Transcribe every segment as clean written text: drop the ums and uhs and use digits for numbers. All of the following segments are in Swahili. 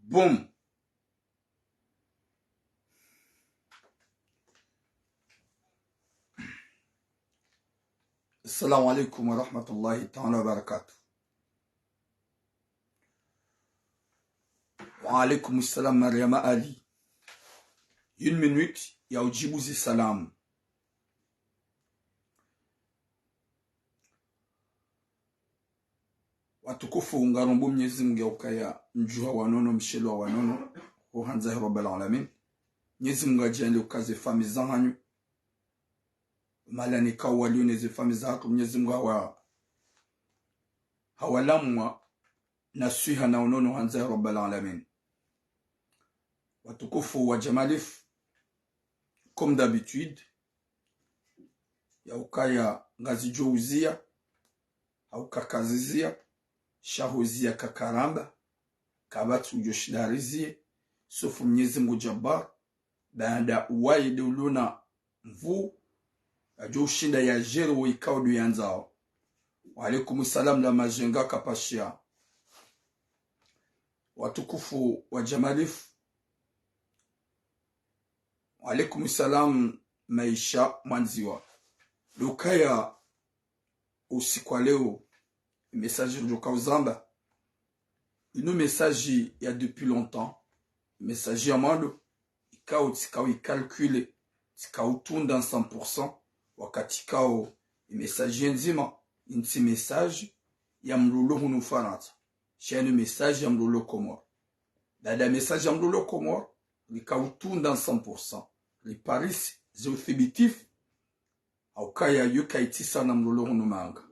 Boom. Assalamu alaikum wa rahmatullahi ta'ala wa barakatuh. Wa alaikum assalam Mariama Ali. 1 minute ya ujibuzi salamu. Watukufu ngarombo Mwenyezi Mungu ukaya mjuha wanono mshelo wa wanono uhanza rabbil alamin. Mwenyezi Mungu ajalie ukaze fami zanyu. Malani kawali neze fami zako Mwenyezi Mungu hawalamwa nasiha na unono hanza rabbil alamin. Watukufu wa Jamalif, comme d'habitude, ya ukaya ngazi jouzia au kakazizia shahuzia kakaramba kabatu joshidarizie sofu Mwenyezi Mungu Jabbar baada waide uluna mvu ajo shinda ya jero ikaudu yanzao. Wa alaikum salam la majenga kapashia. Watukufu wa Jamalif, wa alaikum salam maisha manziwa. Lukaya usiku wa leo message de Uzamba. Une message il y a depuis longtemps. Message amando ikao tikao calculé tikao tunda 100% wakati kao message nzima inti message ya mlolo hunu Faransa. Chaîne message ya mlolo Komor. Dada message ya mlolo Komor likao tunda 100%. Les paris zéophébitif au kaya yuka itisa na mlolo hunu manga.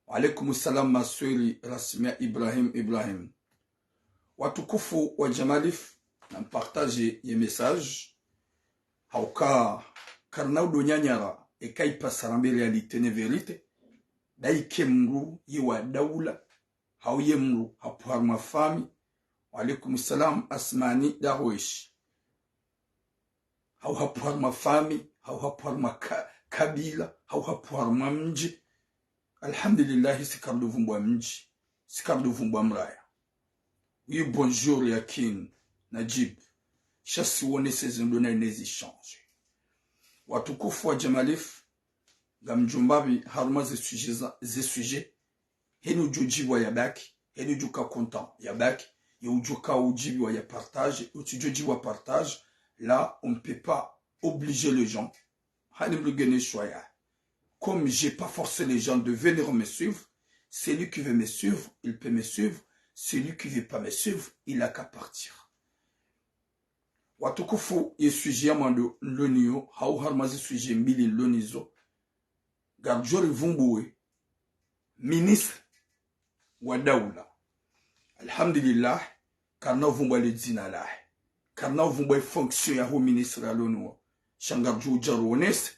Wa alaikum salam masweli Rasmia Ibrahim. Watukufu wa Jamalif na partage ye message hauka karnau do nyanyara ekai pasarambele realite ne verite daike mru yiwa daula hauye mru hapuhar mafami. Wa alaikum salam Asmani Darwish hau hapuhar mafami hau hapuhar makabila hau hapuhar mamji. Alhamdulillah sikardu vumbwa mji sikardu vumbwa mraya. Oui, bonjour Yakin Najib. Chassi wone sezindona inezi change. Watukufu wa Jamalif gamjumbabi haruma ze sujet henu jojiwa ya baki henu juka content ya baki ya ujuka ujibi wa ya partage utujojiwa partage. Là on ne peut pas obliger les gens hanim lugene choya. Comme j'ai pas forcé les gens de venir me suivre, celui qui veut me suivre, il peut me suivre. Celui qui veut pas me suivre, il a qu'à partir. Watukufu ye sujet amando lonio, hau harmazi sujet mbili lonizo. Garjori vumbuwe, ministre wa daula. Alhamdulillah, karna vumbwa le dina lah. Karna vumbwa fonction ya hu ministre ya lonio. Shangarju jarones,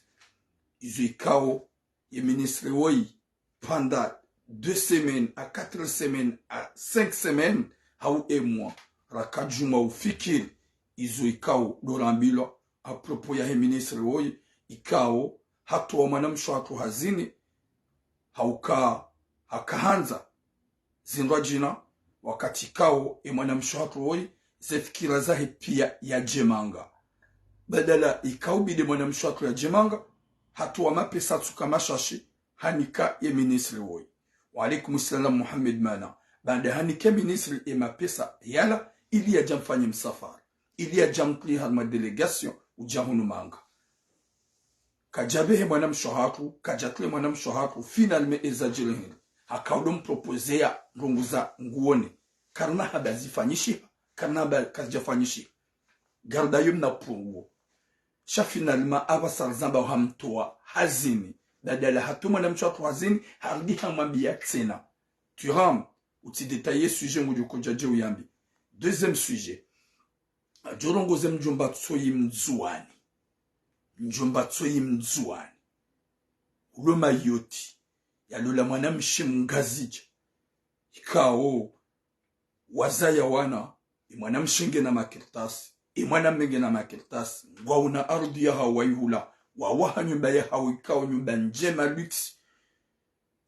izo ikao ye ministre woi pendant 2 semaines à 4 semaines à 5 semaines hau moi rakajuma ufikiri izo ikao dorambilo a propos ya ministre woi ikao hatu wa mwanamsho hatu hazini hauka hakahanza zindwa jina wakati ikao mwanamsho hatu woi zefikira zahe pia ya jemanga badala ikao bide mwanamsho hatu ya jemanga hatu wa mapesa tukamashashi hanika ya ministre woi. Wa alaikum salam Muhammad Mana. Banda hanike ministre ema pesa yala ili ya jamfanye msafari. Ili ya jamkli halma delegation ujahunu manga. Kajabehe mwana mshohatu, kajakle mwana mshohatu, finalme ezajirehini. Hakaudom propozea runguza nguone. Karna habazifanyishi, karna habazifanyishi. Gardayum na pungu. Sha finalma abasar zamba hamtoa hazini. Badala hatu mwana mshohatu hazini, hardi hamambia tena. Turam, uti détaillé sujet mujoko jaje uyambi. Deuxième sujet. Jorongoze mjomba tsoyi mzuani. Mjomba tsoyi mzuani. Uloma yoti. Ya lola mwana mshimngazija. Ikao. Wazaya wana. Mwana mshinge na makirtasi. Mwana menge na makirtasi. Ngwa una ardi ya hawaii hula. Wawaha nyumba ya hawikao nyumba njema luti.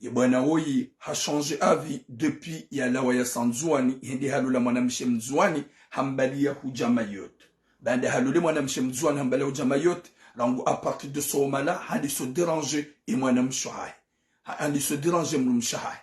ye bwana oyi ha changé avis depuis ya lawa ya sanzuani hindi halula mwanamshe mzuani hambalia hujama yote bande halule mwanamshe mzuani hambalia hujama yote rangu à partir de ce moment-là hadi se déranger et mwanamshe hai hadi se déranger mlumshe hai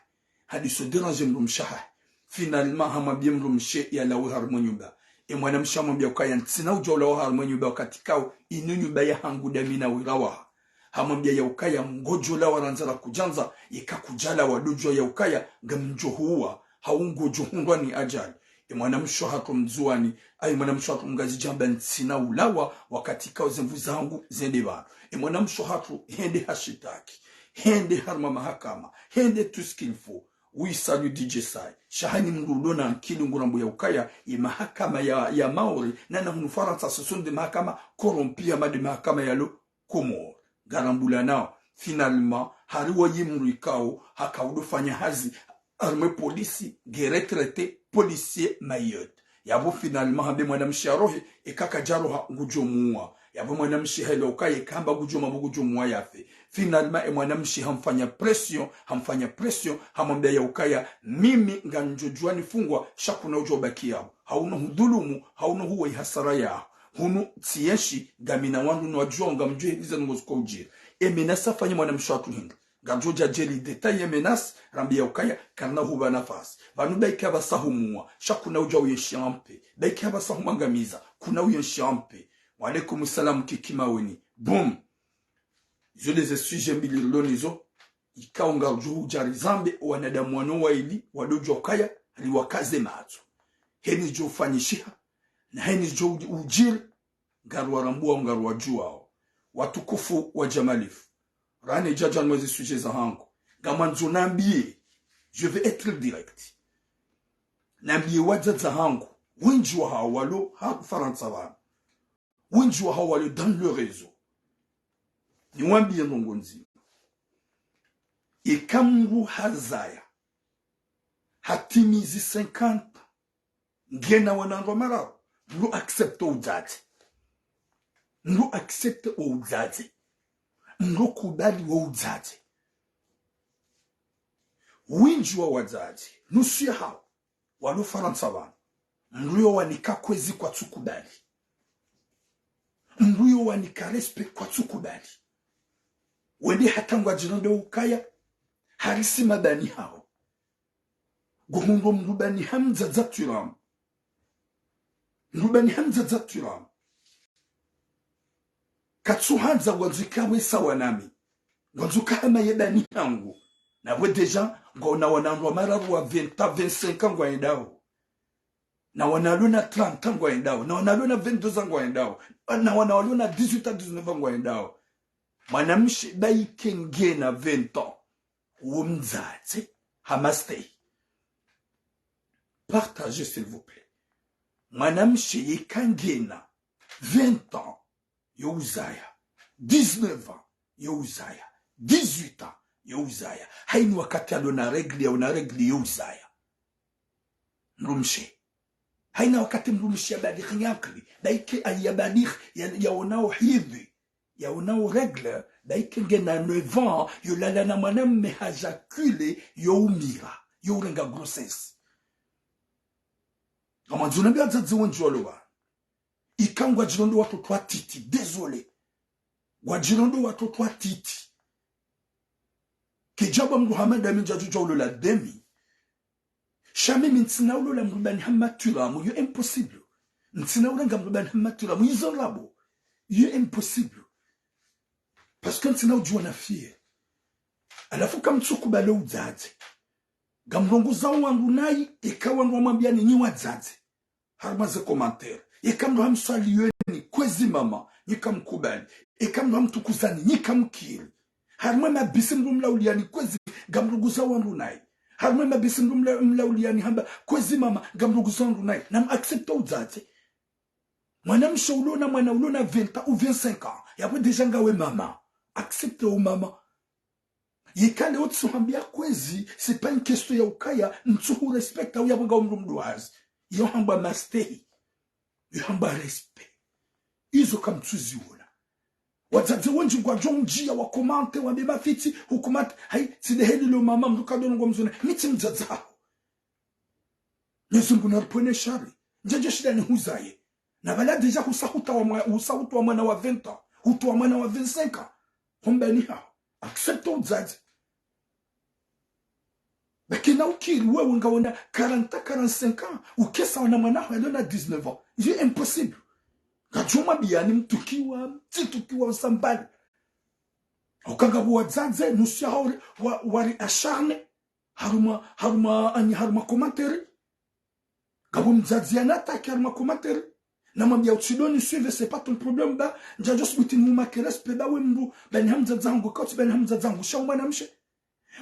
hadi se déranger mlumshe hai finalement hamwambia mlumshe ya lawa harmonyuba e mwanamshe amwambia ukaya ntsina ujola wa harmonyuba wakati kao inu nyumba ya hangu damina wirawa hamwambia ya ukaya mgojola waranzara kujanza ikakujala wadojo ya ukaya ngamjohuwa haungojohundwa ni ajali mwanamsho hako mzuani ay mwanamsho hako mgazi jamba ntsina ulawa wakati kao zemvu zangu zende bano mwanamsho hako hende hashitaki hende harma mahakama hende tout ce qu'il faut. Oui, salut DJ Sai. Shahani mrudona nkili ngurambo ya ukaya ya mahakama ya Maori nana hunufaransa ce sont des mahakama corrompia ma de mahakama ya lo Komoro. Garambula nao finalement hariwa yimrikao hakaudofanya hazi arme polisi geretrete policier Mayotte yabo finalement habe mwanamshi arohe ekaka jaroha ngujomuwa yabo mwanamshi helo ukaye kamba gujoma bugujomuwa yafe finalement mwanamshi hamfanya pression hamwambia ya ukaya mimi nganjojua nifungwa shakuna ujobaki yao hauna hudhulumu hauna huwa hasara yao hunu tiyeshi gamina wandu nwajua ngamjue hiviza ngozuko ujiri menasa fanya mwanamshi watu hindu ganjoja jeli detail ya menas rambi ya ukaya karna huba nafasi vanu baika basahumua shakuna uja uyeshampe baika basahumangamiza kuna uyeshampe wa alaikum salam kikimaweni boom je les essuie mbililonizo ikaonga uju jari zambe wanadamu wanowa ili wadojo ukaya liwakaze mazo heni jo fanyishiha na heni jo ujiri garwarambua ngarwajua watukufu wa jamalifu rane jajan mwezi suje za hangu gamanzo nambie je vais être direct nambie waja za hangu wenji wa hawalo haku faransa wana wenji wa hawalo dans le réseau ni wambie nongo nzima ikamru hazaya hatimizi 50 ngena wanango marao nru accepte uzazi ngokubali wa uzazi winji wa wazazi nusu ya hao walo faransa wana nruyo wanika kwezi kwa tsukubali nruyo wanika respect kwa tsukubali wende hatangwa jironde ukaya harisi madani hao guhundo mrubani hamza zaturam katsuhanza wanzukawe sawa nami wanzuka hama yedani yangu na we deja ngona wanandwa mararu wa 20 25 ngwa endao na wanaluna 30 ngwa endao na wanaluna 22 ngwa endao na wanaluna 18 19 ngwa endao mwanamshi baikenge na 20 ans umzaze hamaste partagez s'il vous plaît mwanamshi yikangena 20 ans Youzaya, 19 ans, Youzaya, 18 ans, Youzaya. Hainu wakati alona regli Youzaya. Mrumshi. Haina wakati mrumshi ya balikh nyakli. Daike ay balikh ya onao hivi. Ya onao regle. Daike ngena 9 ans, yolala na mwanamme hajakule youmira. Yorenga grossesse. Kama nzunambia zazi wanjolowa. Ikangwa jirondo watoto wa titi, désolé. Wajirondo watoto wa titi. Kijaba Muhammad aminjaju jaulo la demi. Shame mintina ulo la mrubani hamaturamu, yo impossible. Ntina ulo nga mrubani hamaturamu, yizon labo. Yo impossible. Parce que ntina ujua na fie. Alafu kamtsuku bale uzaze. Gamrongo za wangu nai, ikawa wangu wamambia ni nyi wazaze. Harmaze commentaire. Ikamdo hamsaliweni kwezi mama nikamkubali ikamdo hamtukuzani nikamkiri harmwe mabisi mrumla uliani kwezi gamruguza wangu nai harmwe mabisi mrumla uliani hamba kwezi mama gamruguza wangu nai na accepte uzaze mwanamsho ulona mwana ulona 20 ou 25 ans yapo deja ngawe mama accepte au mama yikale otsuhambia kwezi c'est pas une question ya ukaya ntsuhu respect au yabo ngawo mrumduazi yo hamba mastei yamba respect izo kamtuzi wona Wazazi wengi kwa jonjia wa komante wa beba fiti hukumate hai sideheli lo mama mduka dongo mzuna miti mzaza Yesu na rupone shari njaje shida ni huzaye na bala deja husahuta wa mwana wa 20 hutu wa mwana wa 25 hombe ni hao accepte uzazi bakina ukiri wewe ngaona 40-45 ans ukesa wana mwana wa 19 ans c'est impossible. Kachuma biyani mtukiwa usambali. Ukanga wazaze nusia wari acharne haruma komateri. Gabu mzazi anataki haruma komateri. Na mambia utsidoni suive c'est pas ton problème ba. Njajos buti muma kerespe ba wembu. Bani hamza zangu kauti bani hamza zangu. Shauma na mshe.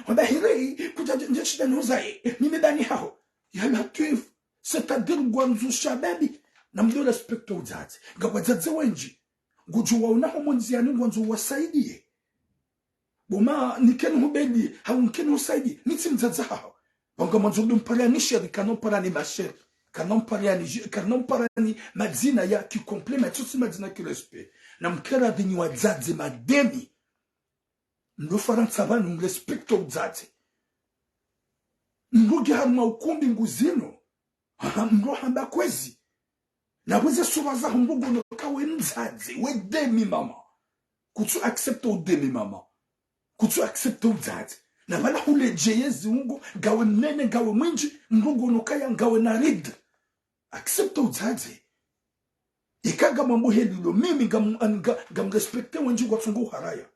Waba hirei kujaja njashida nuzae. Nime bani hao. Yala tuif. C'est-à-dire gwanzu shababi. Na mdo respecto uzazi. Nga wazazi wenji. Gujuwa unaho monziani gwanzu wasaidie. Buma nikenu hubeli. Hau nkenu husaidie. Niti mzazi hao. Wanga manzodu mpariani sheri. Kanon parani masheri. Kanon parani madzina ya ki komplema. Tusi madzina ki respe. Na mkera dini wazazi mademi. Mdo faransa vanu respecto uzazi. Mdo giharma ukumbi nguzino. Mdo hamba kwezi. Na weze suwaza humbugu no kawe mzazi. We demi mama. Kutu accepte o demi mama. Kutu accepte o zazi. Na wala hule jeyezi ungo. Gawe mnene gawe mwinji. Mbugu no kaya gawe narid. Accepte o zazi. Ikaga mambo helilo. Mimi gam respecte wenji kwa tungu haraya.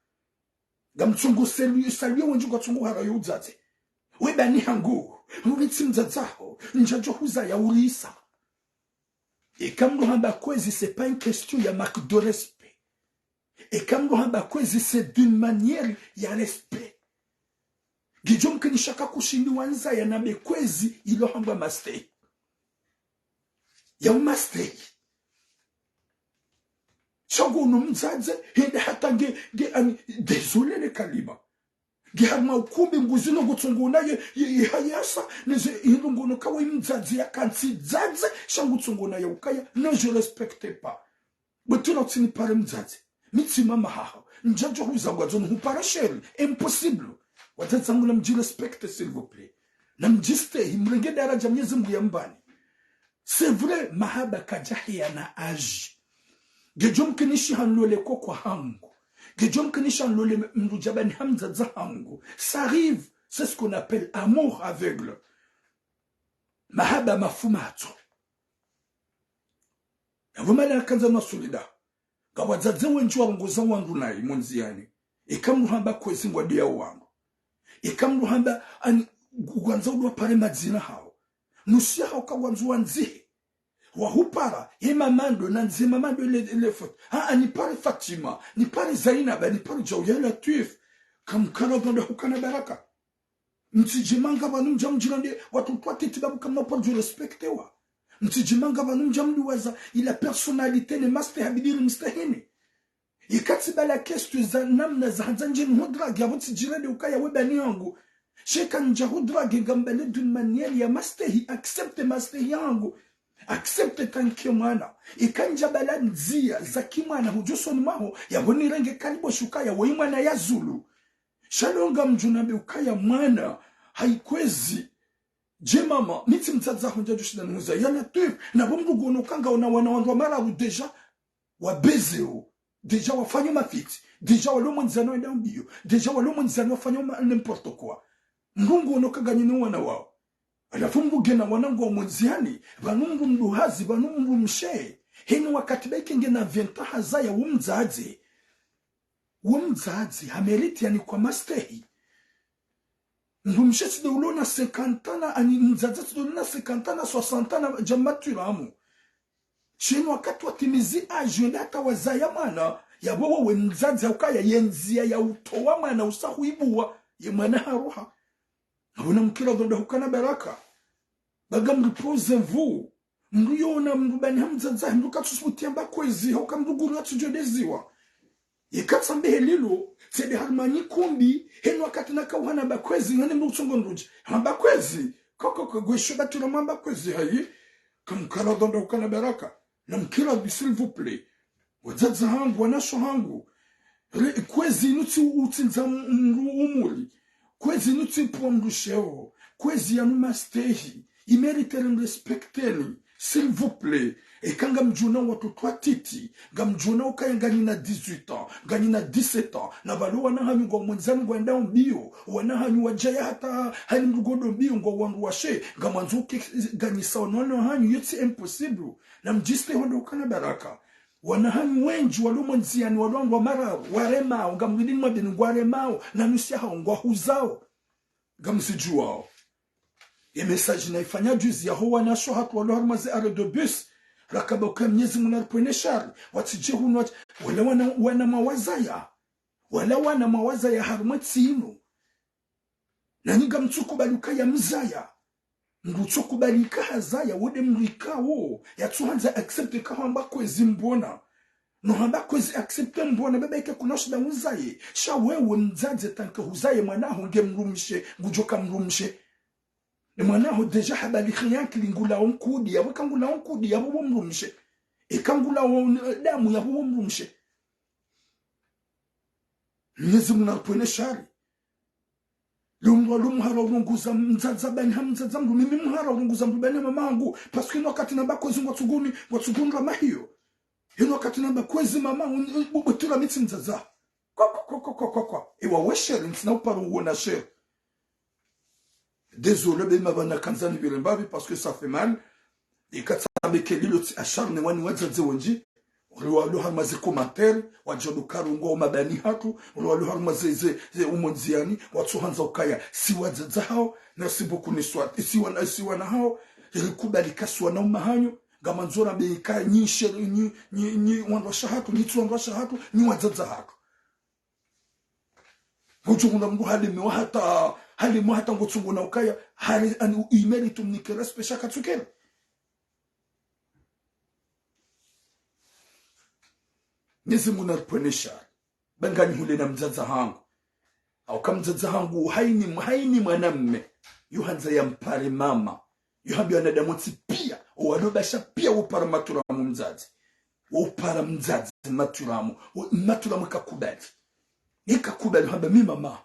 Gam tungu saluye wenji kwa tungu haraya o zazi. We bani hangu. Uriti mzazaho. Njajo huza ya urisa. Et comme nous avons kwezi, c'est pas une question, il y a marque de respect. Et comme nous avons kwezi, c'est d'une manière, il y a respect. Gijom que ni shaka kushindi wanza, ya nabe kwezi, il a hamba master. Ya master. Chago no mzaze, hende hata désolé le kalima. Giharma ukumbi nguzino gutsunguna ye hayasa neze ilungono kawa imzazi ya kansi zaze shangu tsunguna ya ukaya non je respecte pas butino tsini pare mzazi mitsi mama haha njajo huzangwa zono hupara sheri impossible watazangula mji respecte s'il vous plaît na mjiste himrenge daraja mnyezi mbu ya mbani c'est vrai mahaba kajahia na aji gejom kinishi hanlole kwa hangu ça arrive, c'est ce qu'on appelle amour aveugle. Mahaba mafumato. Yavumala kanza na solida. Gawazaze wenju wangoza wangu nai monziani. Ikamruhamba kwezi ngwadia wangu. Ikamruhamba gwanza udwa pare madzina hao. Nusia hao kawanzu wanzihe. Wahupara mamando na nzima mando le foot ni pare Fatima ni pare Zainab ni pare Jawya Tuif kamkara donda hukana baraka mtijimanga banu mjamjirande watu twati tibabu kama pa du respectewa mtijimanga banu mjamliwaza ila personnalité ne maste habidiri mstahini ikati bala kestu za namna za hanzanje hudra gabuti jirande ukaya webani yangu sheka njahudra gambale d'une manière ya mastehi accepte mastehi yangu accepte tanki mwana ikanja balanzia za kimwana hujusoni maho yaboni renge kalibo shukaya wa imwana ya Zulu shalonga mjunabe ukaya mwana haikwezi je mama niti mtadza honja jushida nuza yana tu na bomrugo no kanga ona wana wandwa mara u deja wa bezeo deja wafanya mafiti deja walomo nzano enda mbio deja walomo nzano wafanya n'importe quoi ngungu no kaganye no wana wao alafu mbugena wanangu wa mwenziani vanumbu mduhazi vanumbu mshe hini wakati baiki ngena venta hazaya umzazi hameriti yani kwa mastehi mshe sida ulona 50 ani mzazi sida ulona 50 60 jamatura amu shini wakati watimizi ajenda hata wazaya mana ya wawe mzazi haukaya yenzia ya utowa mana usahuibua ye mana haruha abona mkira donda hukana baraka bagam reposez-vous mruyona mbani hamzaza mrukatsusutia bakwezi hokamruguru yatsujodeziwa ikatsambe helilo sede harmani kumbi heno wakati nakawhana bakwezi ngane mrutsongonruji bakwezi koko gwesho batula mamba kwezi hayi kamkara donda hukana baraka na mkira s'il vous plaît wazaza hangu wanasho hangu kwezi nuti utinza umuli, kwezi nuti pomdusheo, kwezi yanuma stehi, imerite respecteni, s'il vous plaît. Et quand gamjuna watu twa titi, gamjuna ukaya ngani na 18 ans, ngani na 17 ans, na balo wana hanyu ngo mwenzani ngo enda mbio, wana hanyu wajaya hata hani mrugodo mbio ngo wangu washe, gamanzuki gani saonono hanyu yeti impossible, na mjiste hondo ukana baraka. Wana hanyu wenji walo mwenziani walo wa mara, waremao, gamwidini mabini waremao, na nusia hao ngo huzao, gamsijuao. E message na ifanya juzi ya huwa nasho hatu walo harmazi are de bus, rakaboka mnyezi munarpwene shari, watije hunu wala wana mawazaya, wala wana mawazaya harumati ino. Na niga mtukubaluka ya mzaya, mtukubalika hazaya, wode mrika wo, ya tuhanza accepte kahamba kwezi mbona. No hamba kwezi accepte mbona, beba ike kunoshida uzaye. Sha wewe mzaze tanke uzaye mwanaho nge mrumishe, ngujoka mrumishe. E mwanaho deja habali khiyanki lingula onkudi yabo kangula onkudi yabo bomrumshe e kangula damu yabo bomrumshe nyezi munapwene shari lumhara urunguza mzaza bani hamzaza mru mimi mhara urunguza mru bani mamangu parce que no wakati namba kwezi watsugundwa mahiyo ino wakati namba kwezi mamangu bubutura mitsi mzaza kwa ewa weshere ntina uparo uona shere. Désolé, mais ma bana kanzani bilembabi parce que ça fait mal. Et quand ça me keli le acharne wani wadzaze wenji, lo harmaze commentaire, wajodo karungo mabani hatu, lo harmaze ze umonziani, watsuhanza ukaya si wadzaza hao, merci beaucoup ni swat. Et si wana hao, ilikubali kaswa na umahanyo, gamanzora beika ni shere ni wandosha hatu, ni tuandosha hatu, ni wadzaza hatu. Hujunga mdu hali mwahata ngotsungu na ukaya hali ani imeri tumnikera spesha katsukera. Nizi munarponesha bangani hule na mzaza hangu au kama mzaza hangu haini mwanamme yuhanza ya mpare mama yuhambi wanadamotsi pia wadobasha pia upara maturamu mzazi upara mzazi maturamu kakubali ikakubali hamba mi mama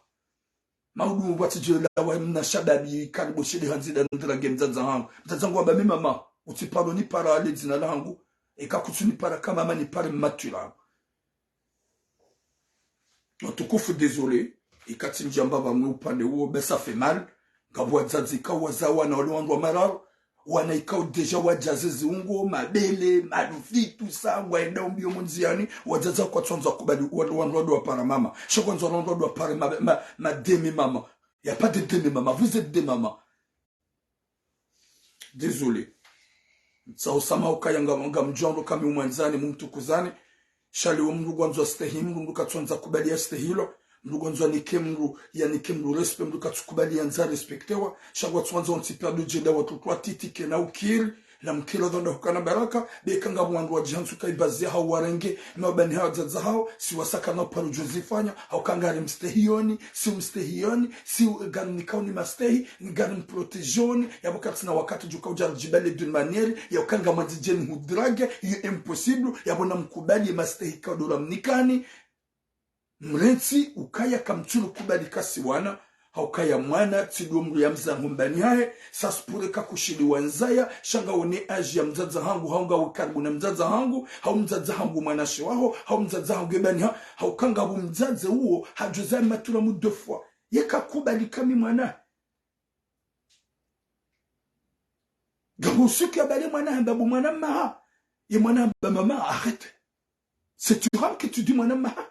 maudu watijela wa mna shababi karibu shidi hanzida ndrage mzaza hangu wamba mi mama utiparo ni para aledzina langu ikakutu ni para kama mama ni para maturamu Otukufu désolé ikati njamba bamwe upande huo besa fait mal ngabwa zazika wazawa na walondwa mararo wana ikao deja wajazizi ungo mabele madufi tout ça waenda mbio munziani wajaza kwa tsonza kubali walondwa para mama shokwanza walondwa para ma demi mama y a pas de demi mama vous êtes des mamas désolé ça osama ukayanga ngamjondo kama umwanzani mumtukuzani shali wa mndu gwanzo stehi mndu katsonza kubalia stehilo mndu gwanzo nikemru ya nikemru respect mndu katsukubalia nza respectewa shagwa tswanza onti perdu jeda watu kwa titike na ukiri la mkilo dhonda hukana baraka bekanga mwandu wa jihansu kaibazia hao warenge mabani hao zaza hao si wasaka na paru jozifanya hao kangari mstehioni si mstehioni si gani nikauni mastehi gani mprotejioni ya wakati na wakati juka ujara jibale d'une manière ya ukanga majijeni hudrage yu impossible ya wana mkubali mastehi kaudura mnikani mrensi ukaya kamchulu kubali kasi wana haukaya mwana tidumru ya mza humbani hae saspure kakushili wanzaya shanga one aji ya mzaza hangu haunga wakaribu na mzaza hangu hau mzaza hangu mwanashi waho hau mzaza hangu ebani haukanga hu mzaza uo hajuza matura mudofwa yeka kubali kami mwana gabusuki ya bali mwana hambabu mwana maha ye mwana hamba mama arrête c'est tu rame que tu dis mwana maha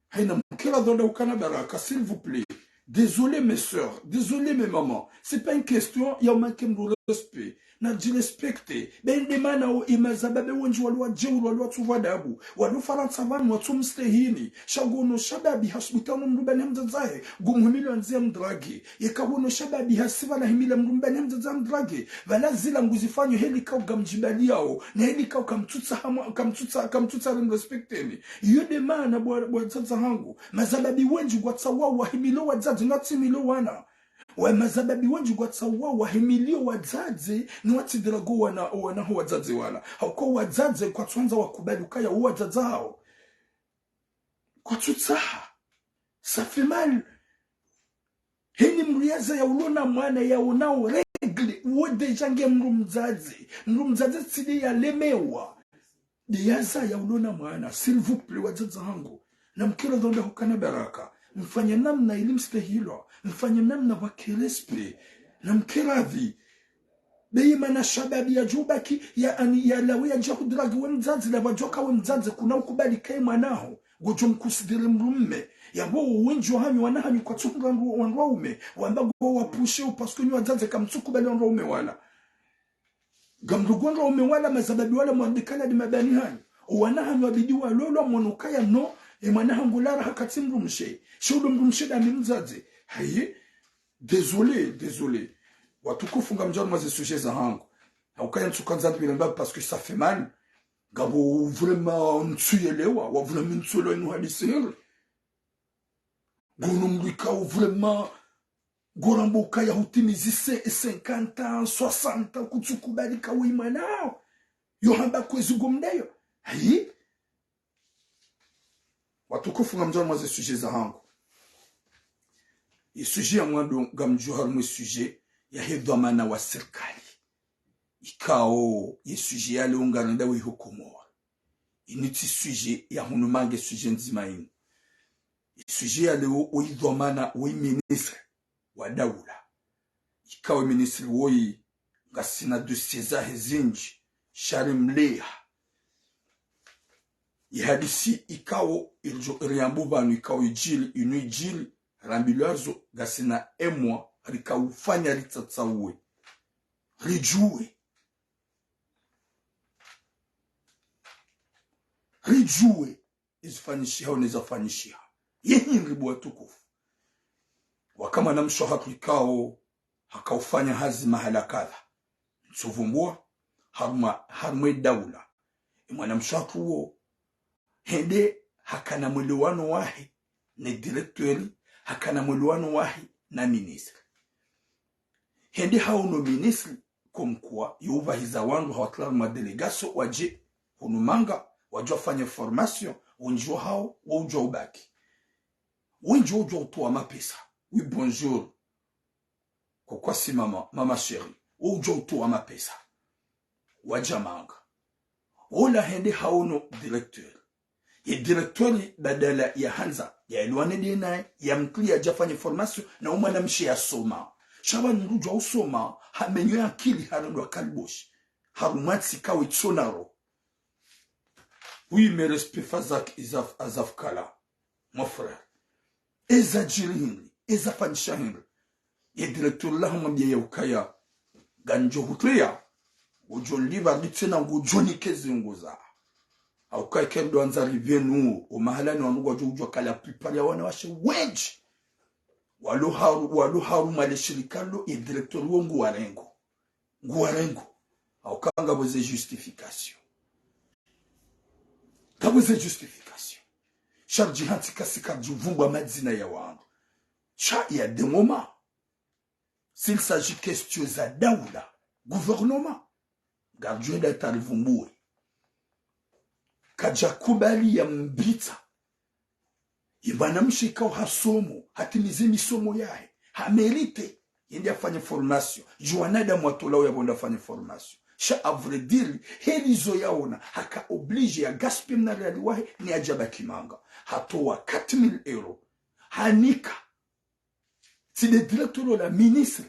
haina mkira dhonda ukana baraka s'il vous plaît. Désolé mes sœurs, désolé mes mamans. C'est pas une question, il y a manqué de respect. Na respecté. Ben demana o imazababe wenji walwa jeuru walwa tuvadabu. Walu faransa vanu watu mstehini. Shagono shababi hasbitano mrubani hamzazae. Gumhumilo anzia mdragi. Yekawono shababi hasiva na himila mrubani hamzazae mdragi. Vala zila nguzifanyo heli kao gamjibali yao. Na heli kao kamtutsa respecteni. Iyo demana bwa hangu. Mazababi wenji watsawa wahimilo wazazi nati milo wana. Wa mazababi wenji gwatsawa wahimilio wazazi ni watidirago wana ho wazazi wala hauko wazazi kwa twanza wakubali ukaya wazazi hao Kwa tout ça fait mal. Heni mriaza ya ulona mwana ya unao regle uode jange mrumzaze tsidi ya lemewa diyaza ya ulona mwana s'il vous plaît wazaza hangu na mkira dhonda hukana baraka mfanye namna ilimstahilo mfanye namna wakirespe na mkiradhi Beima na shababi ya jubaki ya lawe ya jahudragi we mzazi la wajoka we mzazi kuna ukubali kai mwanaho gojo mkusidiri mrumme ya wo wenji wahanyu wanahanyu kwa tsuku wanraume wamba go wapushe upasko nyu wazazi kamtsukubali wanraume wala gamrugu wanraume wala mazababi wala mwandikana di mabani hanyu wanahanyu wabidiwa lolo mwanukaya no mwanahangu lara hakati mrumshe shudu mrumshe dami mzazi haye désolé watukufu ngamjani maze sujet za hangu haukaya ntsukanza bilemba parce que ça fait mal gabo vraiment ntuyelewa wa vraiment ntsulo inu hadisir gono mrika vraiment goramboka ya hutimizi 50 ans 60 ans kutsukubali kawimana yo hamba kwezi gomdeyo hayi watukufu ngamjani maze sujet za hangu sujet ya mwando ngamjuhar mwe sujet ya hedwamana wa serikali ikao ye sujet yale ungaranda we hukumoa initi sujet ya hunumange sujet nzima inu sujet yale uidwamana we ministre wa daula ikao ministre woi ngasina dossier hezinji Sharim Leah ihadisi ikao iriambu banu ikao ijili rambilazo gasina emwa rikaufanya ritsatsawe rijue izifanyishia unezafanyishia yehi nribu watukufu wakama na mshohatu ikao hakaufanya hazi mahala kadha msuvumbua harumwe daula imwana mshohatu huo hende hakana mwelewano wahi ne direktori hakana mwelewano wahi na ministri hende hauno ministri kumkuwa yuva hiza wandu hawatlaru madelegaso waje hunumanga wajua fanya formation unjua hao wujua ubaki unjua utuwa mapesa oui bonjour kwa si mama chérie wujua utuwa mapesa wajamanga ola hende hauno directeur ye directori badala ya hanza ya ilwane dina ya mkli ya jafanya formation na umana mshi ya soma shaba nrujwa usoma hamenyo ya akili harundwa kalboshi harumwatsi kawe tsonaro oui mais respect fazak azaf kala mon frère eza jirihindi eza fanishahindi ye directeur la mwambia ya ukaya ganjo hutlia ujon liva ditena ngujoni kezi nguza au kai kendo anzarive nu o mahalani wanugwa jujwa kala plupart ya wanawashe wengi walu haru male shirikalo e directeur wongu warengo au kanga boze justification charge hanti kasika juvumba madzina ya wangu cha ya des moments s'il s'agit question za daula gouvernement gardien d'atarivumbue kajakubali ya mbita ibana mshikao hasomo hatimize misomo yae hamerite yende afanye formation juanada mwatolao ya bonda afanye formation sha avre dire helizo yaona haka oblige ya gaspim na reali wahe ni ajaba kimanga hatoa 4000 euro hanika si de directeur la ministre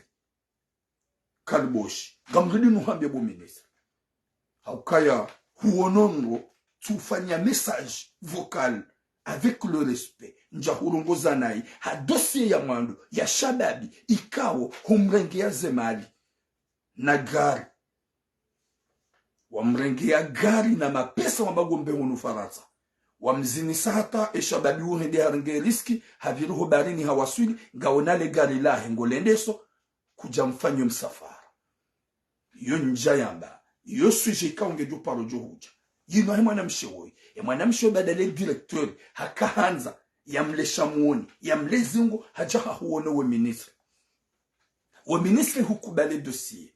Kalboshi gamridi nuhambia bo ministre haukaya huonongo tufanya message vocal avec le respect njahurungoza nai ha dossier ya mwando ya shababi ikao humrengea zemali na gari wamrengea gari na mapesa wambagombe hunu Faransa wamzinisa hata eshababi uhende harenge riski haviruho barini hawaswili gaonale gari lahe ngolendeso kuja mfanyo msafara yo njayamba yo suje kaunge jo paro jo huja yino he mwanamshewoyi mwanamshewo badale directeur hakahanza yamlesha muoni yamlezingo hajaha huone we ministre hukubale dossier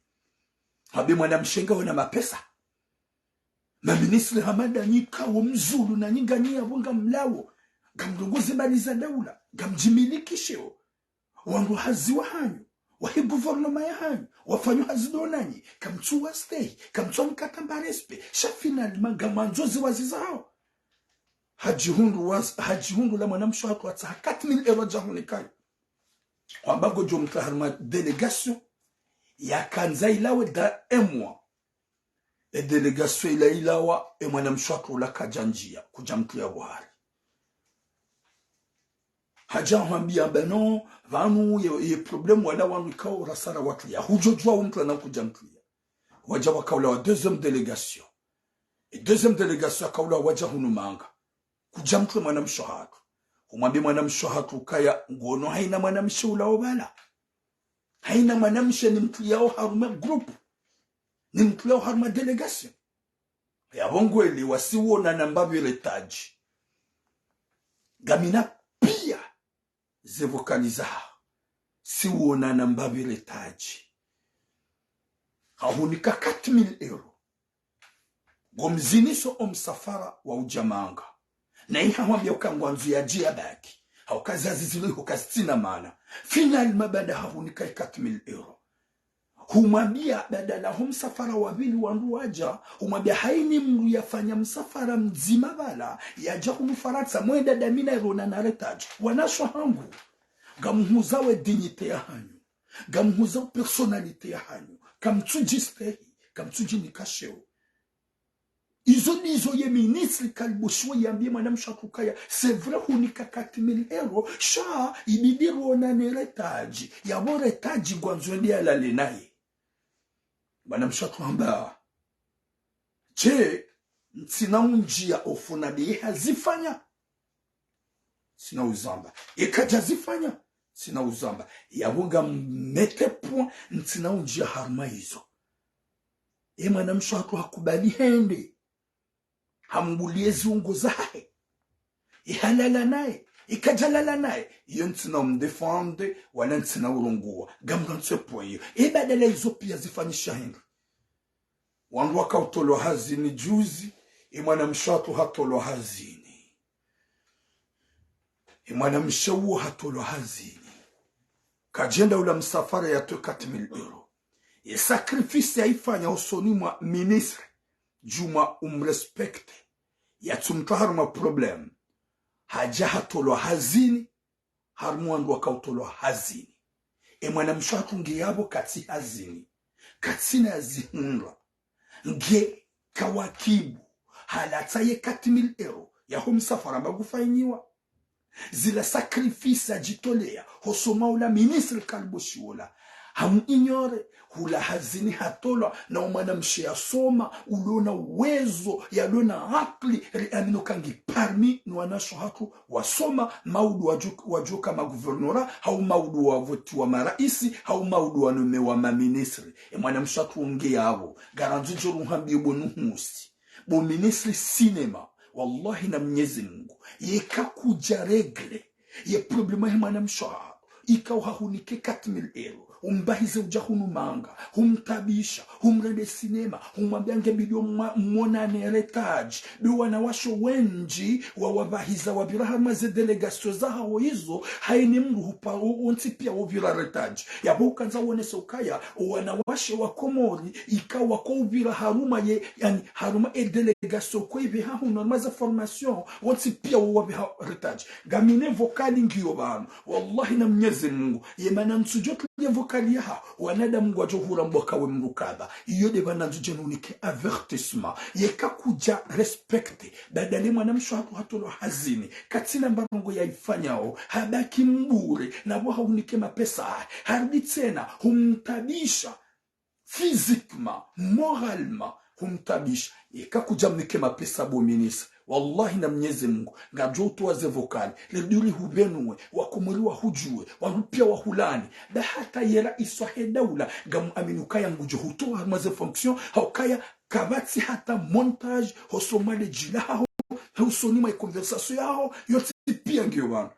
habe mwanamshenga wana mapesa ma ministre hamada nyika wo mzulu na nyingania bonga mlawo gamdongoze mali za daula gamjimilikisheo wandu haziwa hanyu wahi guvernoma ya hanyu wafanyu hazidonanyi kamchuwa stay kamchuwa mkatambarespe shafinali magamanzozi wazizao hajihundu la mwanamsho hatu hata hakati mil euro jahunikani kwa mbago jo mtaharma delegation ya kanza ilawe da emwa e delegation ila ilawa e mwanamsho hatu la kajanjia kujamtuya Buhari haja hambia bano vanu ye problem wala wanu ikao rasara watu ya hujojua umtu anakujamtuya waja wakaula wa deuxième délégation et deuxième délégation akaula waja hunumanga kujamtu mwanamsho hatu umwambie mwanamsho hatu kaya ngono haina mwanamsho ulao bala haina mwanamsho ni mtu yao haruma group ni mtu yao haruma delegation ya wongweli wasiwona nambabi retaji gamina pia zevokaliza siwona nambabi retaji hahunika 4,000 euro gomziniso omsafara wa ujamanga na hii hawambia ukangwanzu ya jia baki haukazi hazizilo hukastina mana final mabada hahunika 4,000 euro humwambia badala humsafara wabili wandu waja humwambia haini mru yafanya msafara mzima bala yaja humufaratsa mwenda damina irona na retaji wanasho hangu gamuhuzawe dignite ya hanyu gamuhuzawe personalite ya hanyu kamtsuji stehi kamtsuji nikasheo izo ye ministre kalboshwe yambie mwanamsho akukaya c'est vrai hunika 4,000 euro sha ibidiro na neretaji yabo retaji gwanzwendi ala lenaye mwanamsho akamba che ntsina unjia ofuna de hazifanya sina uzamba ekaja zifanya sina uzamba yabunga mete point ntsina unjia harma hizo mwanamsho hakubali hende hambulie ziungo zahe ihalala naye ikajalala naye iyo ntsina umdefende wala ntsina urungua gamganse poyo badala hizo pia zifanyisha hendu wandu wakautolo hazini juzi mwanamsho hatolo hazini mwanamsho hatolo hazini kajenda ula msafara ya 4,000 euro sacrifice yaifanya usoni mwa ministre juma umrespecte ya tumto haruma problem haja hatolo hazini harumu wandu wakautolo hazini mwanamsho nge yabo kati hazini katina yazihinra nge kawakibu halataye 4,000 euro ya humsafara mbagufanyiwa zila sacrifice ajitolea hosoma ula ministre kalboshiwola hamu ignore hula hazini hatola na mwanamsho ya soma ulona uwezo ya lona akli riamino kangi parmi nwanasho hatu wasoma maudu wajuka maguvernora hau maudu wa voti wa maraisi hau maudu wa nume wa maministri mwanamsho hatu unge yabo garanzujo ruhambi ubonu husi bo ministri sinema wallahi na Mwenyezi Mungu yekakuja regle ye problema ya mwanamsho hatu ikawa hunike 4,000 euro umbahize ujahunu manga humtabisha humrende sinema humwambiange bidio mwona neretaji biwana washo wenji wawabahiza wabiraha maze delegasyo za hao hizo haini mru hupa onti pia wabira retaji yabo ukanza wonese ukaya wanawashe wa Komori ikawa kwa ubira haruma yani haruma delegasyo kwa hivi hahu normaza formation onti pia wabira retaji gamine vokali ngiyo banu wallahi na Mwenyezi Mungu yemana nsujotu vokali yaha wanadamu wajohura mbwakawe mrukaba iyo de bananzuje nunike avertissement yekakuja respecte badali mwanamsho hatolo hazini katina mbarongo yaifanyao habaki mbure na bwa haunike mapesa harudi tena humtabisha physiquement moralement humtabisha yekakuja mnike mapesa bo ministre wallahi na Mwenyezi Mungu ngajua utoaze vokali leduri hubenue wakumuriwa hujue warupia wahulani da hata yera iswahe daula gamu aminukaya ngujo hutoa harmaze fonction haukaya kabati hata montage hosomale jilaho husonima conversation yao yote pia ngiyo bana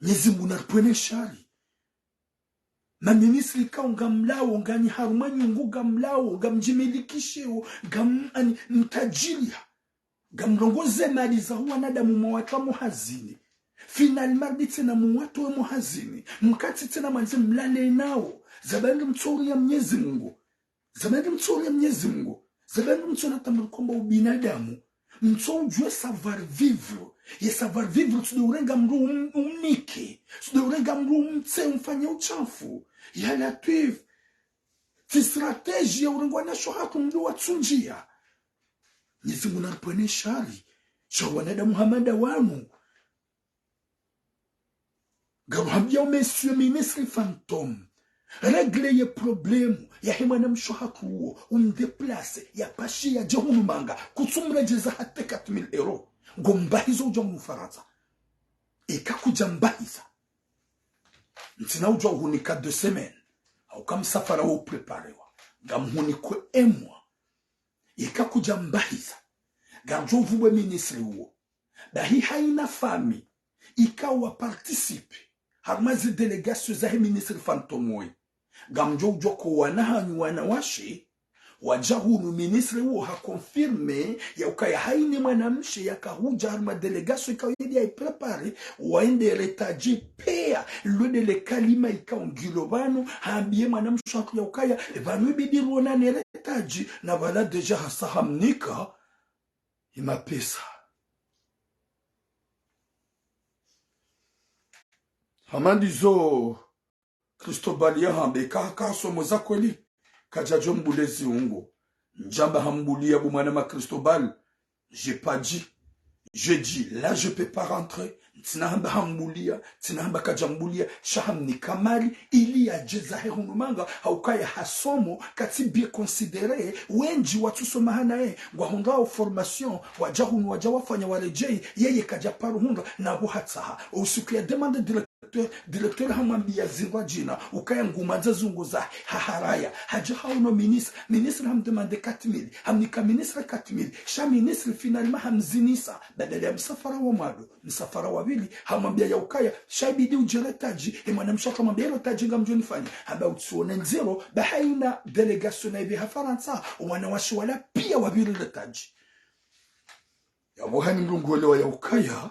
Mwenyezi Mungu narpwene shari na ministri kao ngamlao ngani harumanyu ngu gamlao ngamjimilikisheo ngam mtajiria gamrongoze mali za wanadamu mwatu wa muhazini. Finalement tena mwatu wa muhazini. Mkati tena manze mlale nao. Zabandi mtsori ya Mwenyezi Mungu. Zabandi mtsori ya Mwenyezi Mungu. Zabandi mtsori tambu kwamba ubinadamu. Mtsori ujue savoir vivre. Ye savoir vivre tudeurenga mru unike. Tudeurenga mru mtse mfanya uchafu. Ya latif. Ti strategia urengwa na shohatu mru watsunjia. Mwenyezi Mungu narpone shari. Shawanada Muhammada wanu. Garuhambia monsieur ministre fantôme. Régler les problèmes. Ya himana mshohatu huo. Umdeplace. Ya pashi ya jehunu manga. Kutsumrejeza hate 4000 euro. Gombahizo uja mfaransa. Eka kuja mbahiza. Ntina uja uhunika 2 semaines. Au kama safara wao preparewa. Gamhunikwe emwa. Eka kuja mbahiza. Garjo vubwe ministre huo. Bahi haina fami. Ikawa participe. Harmazi delegasyon zahe ministre fantomoy. Gamjo ujoko wanahanyu wanawashi. Wajahunu ministre huo hakonfirme ya ukaya haini mwanamshe ya kahuja harma delegasyon ikawa yedi ya iprepare. Waende retaji pea. Lwede le kalima ikawa ngilobano. Haambie mwanamshe hatu ya ukaya. Evanwe bidiru wanane retaji. Na wala deja hasahamnika. Ima pesa. Hamandizo Kristobalia hambe kaka somo za kweli kajajo mbulezi ungo njamba hambulia bumana ma Cristobal. J'ai pas dit, je dis là je peux pas rentrer. Tinahamba hambulia, tinahamba kajambulia, shahamni kamali ili ya jezaheru numanga haukaya hasomo kati bien considéré wenji watu somahana ngwahonga formation wajahunu wajawafanya warejei yeye kajaparu hunda na buhatsaha usiku ya demande directeur hamambia zingwa jina ukaya ngumanza zungu za haharaya haja hauno ministre hamdemande 4000 hamnika ministre 4000 sha ministre finalement hamzinisa badala ya msafara wa mwado msafara wa bili hamambia ya ukaya shabidi ujeretaji mwana mshaka mwambia ilo taji ngamjoni fanya haba utsuone nzero bahaina delegation na hivi hafaransa umwana washi wala pia wabili letaji ya muhani mlunguelewa ya ukaya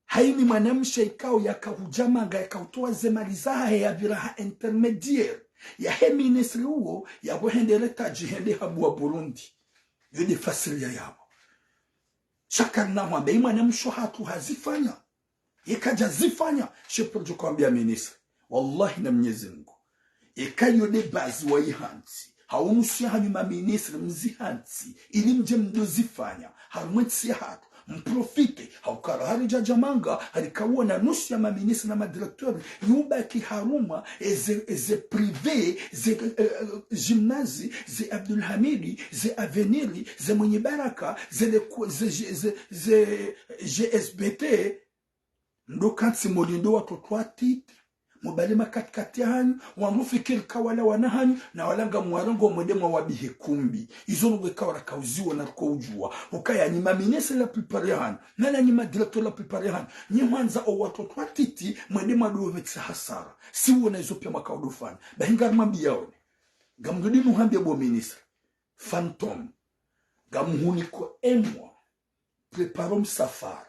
haini mwanamsha ikao ya kahujamanga ya kautoa zemalizaha ya viraha intermediaire ya he ministri huo ya kuhendele taji hende habu wa Burundi yode fasilia yabo shaka na mwambe mwanamsho hatu hazifanya yekaja zifanya sheprojo kwambia ministri wallahi na Mwenyezi Mungu yekayode bazi wa ihanti haumusia hanyuma ministri mzihanti ili mje mdozifanya harumwetsi hatu mprofite haukara harija jamanga harikawa na nusu ya maministri na madirektori nyumba kiharuma ze privé ze gymnasi ze Abdul Hamidi ze Aveniri ze Mwenye Baraka ze GSBT ndo kansi molindo watoto atiti mubalima katikati hanyu wanufikiri kawala wanahanyu na walanga mwarongo mwedema wabihe kumbi izo nwe kawara kauziwa na kujua ukaya ni maministre la plupart hanyu nana ni madirecteur la plupart hanyu ni mwanza o watoto atiti mwedema dovetsa hasara siwo na izo pia makaudofana bahinga mwambia one gamdudi muhambia bo ministre fantôme gamuhuni ko emwa preparom safara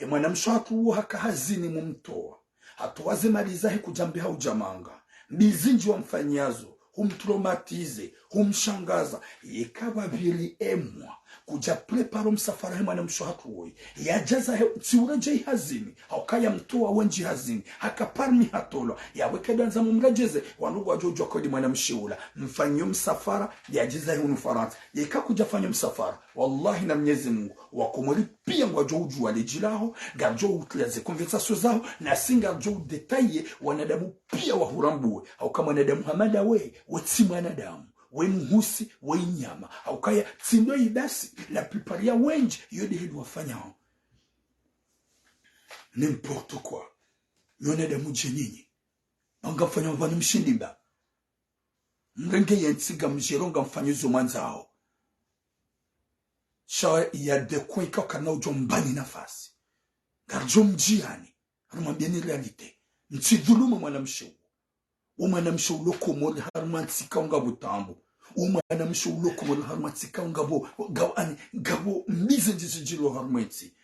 mwana mshatu huo hakahazini mumtoa hatuwaze malizahe kujambia ujamanga mbizinji wa mfanyazo humtraumatize humshangaza yekaba vili emwa kuja preparo msafara hema na mshohatu huo yajaza tsiureje hazini haukaya mtoa wenji hazini hakaparmi hatola yawekedanza mumrejeze wanugu wajojo kodi mwana mshiula mfanyo msafara yajaza hunu faransa yekakuja fanyo msafara wallahi na Mwenyezi Mungu wakomori pia wajoju walejilaho gajo utlaze conversation zao na singa jo detaye wanadamu pia wahurambuwe au kama wanadamu Muhammada we wetsi mwanadamu we mhusi we nyama au kaya tsindo idasi la plupart ya wenji yode hidu wafanya hao n'importe quoi wanadamu jenyinyi angafanya mvani mshindimba mrenge yentsiga mjeronga mfanyizo mwanzao shawa ya dekwe kaka na ujombani nafasi garjo mjiani anamwambia ni realite mtidhulumu mwanamshe umwanamshe uloko mole harumansika unga butambo umwana msho uloko mo harmatsika ngabo mbize njijilo harmatsi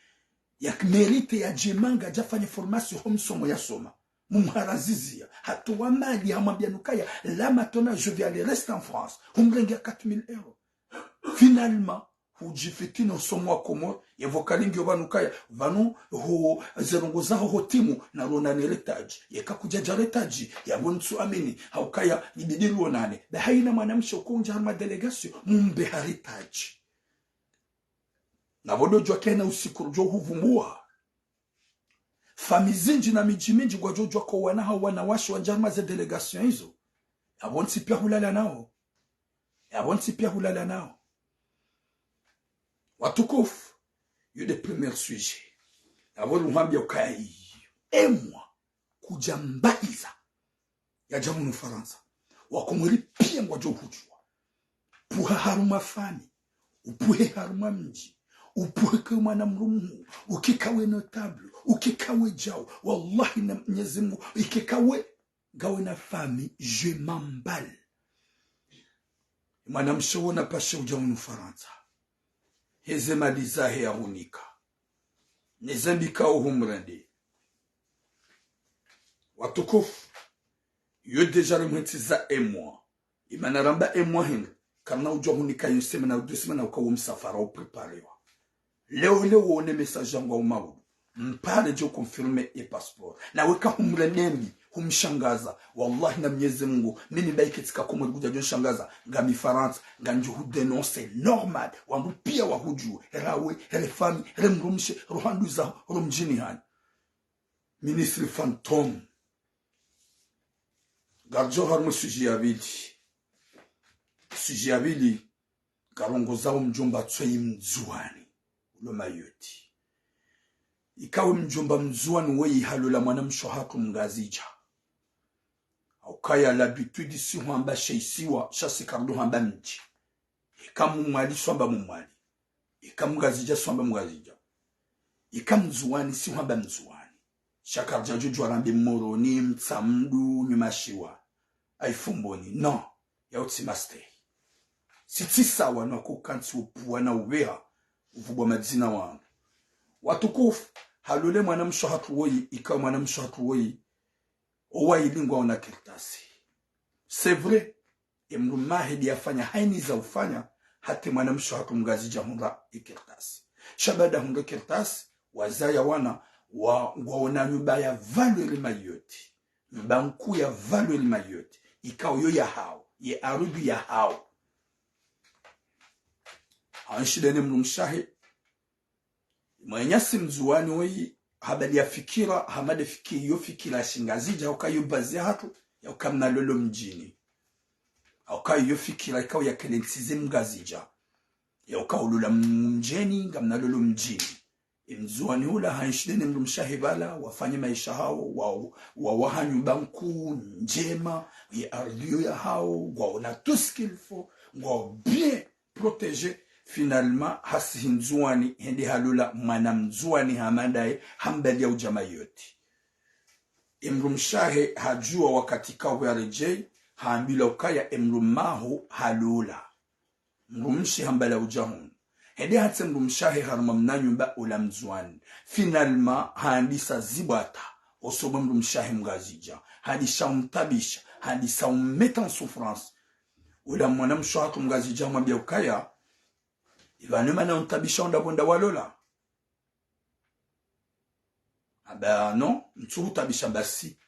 yak merite ya jemanga jafanya formation homsomo ya soma mumharazizia hatuwa mali hamwambia nukaya la matona je vais aller rester en France humrengia 4000 euros finalement hujifitino somo wa Komoro yevokalingi obanukaya vanu ho zerongoza ho timu na rona ne retaji yekakuja jaretaji yabonsu amini haukaya ibidiru nane da haina mwanamshe ukonja harma delegation mumbe haritaji na bodo jwa kena usiku jo huvumbua famizinji na mijiminji kwa jojo kwa wanawashi wa jarma za delegation hizo yabonsi pia hulala nao watukufu yule premier sujet avolu mwambia ukai emwa kujambaiza ya jamu no Faransa wakomori pia ngwajo hujua puha haruma fami upuhe haruma mji upuhe kama na mrumu ukikawe notable ukikawe jao wallahi na Mwenyezi Mungu ikikawe gawe na fami je m'emballe mwana mshona pasha ujamu no Faransa heze malizahe ya hunika nizambika uhumrande watukufu yo deja remwetiza emwa imanaramba emwa hinga karna ujwa hunika yuseme na uduseme na ukawo msafara upreparewa leo one message yangu wa umaru mpale jo confirme e passport na weka humrandembi humshangaza wallahi na Mwenyezi Mungu mimi baiketika komwe kuja jo shangaza ngami Faransa nganju denonce normal wangu pia wahuju rawe refami remrumshe rohanduza romjini hani ministre fantôme garjo harmo sujet abili garongoza umjomba tsoi mzuani ulo mayoti ikawe mjomba mzuani weyi halula mwanamsho hatu mngazija aukaya l'habitude si huamba sheisiwa shasi kardo hamba mji ikamu mwali swamba mwali ikamu ngazija swamba mngazija ikamu mzuani si huamba mzuani shakarja juju arambi moroni mtsamdu nyumashiwa aifumboni no ya utimaste sitisa wana kukansi upuwa na uweha uvubwa madzina wangu watukufu halule mwanamsho hatu woyi ikawa mwanamsho hatu woyi owa ilingwa ona kirtasi c'est vrai emru mahidi yafanya haini za ufanya hati mwanamsho hatu mgazija hunda ikirtasi shabada hunda kirtasi wazaya wana waona nyumba ya valeur mayoti nyumba mkuu ya valeur mayoti ikawa yo ya hao ye arudu ya hao anshidene mnumshahi mwanyasi mzuani woyi habali ya fikira hamade fikiri yo fikira shingazija ukayo bazi hatu ya ukamna lolo mjini ukayo yo fikira ikaw ya kelensize mgazija ya ukawulula mjeni ngamna lolo mjini mzuani hula hanshidene mrumshahibala wafanye maisha hao wa nyumba mkuu njema ya ardio ya hao waona tout ce qu'il faut wa bien protéger. Finalement hasi nzuani hindi halula mwana mzuani hamadae hambali ya ujama yoti imrumshahe hajua wakati kawe arejei haambila ukaya imrumahu halula mrumshi hambali ya ujahun hindi hati mrumshahe haruma mnanyumba ula mzuani finalement haandisa zibata osoba mrumshahe mgazija hadisha umtabisha hadisa ummeta en souffrance ula mwana mshuhatu mgazija mwambia ukaya ivanuma na untabisha ondabonda walola aba non mtsuhu tabisha basi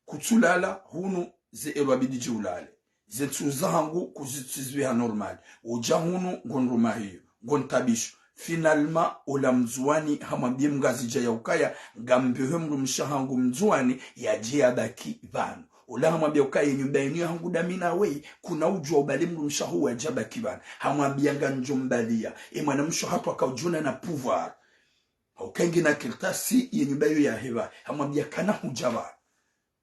kutsulala hunu ze elwabidiji ulale ze tsuzahangu kuzitsizwe ha normal uja hunu ngonruma hiyo ngontabisho finalement ola mzuani hamwambie mgazija ya ukaya ngambehe mrumshahangu mzuani yaje abaki vanu ola hamwambia ukaya nyumba yenu hangu damina wei kuna ujwa ubali mrumshahu wa jaba kibana hamwambia nganjombalia mwana msho hapo akaujuna na pouvoir ukengi na kirtasi ya nyumba hiyo ya hewa hamwambia kana hujaba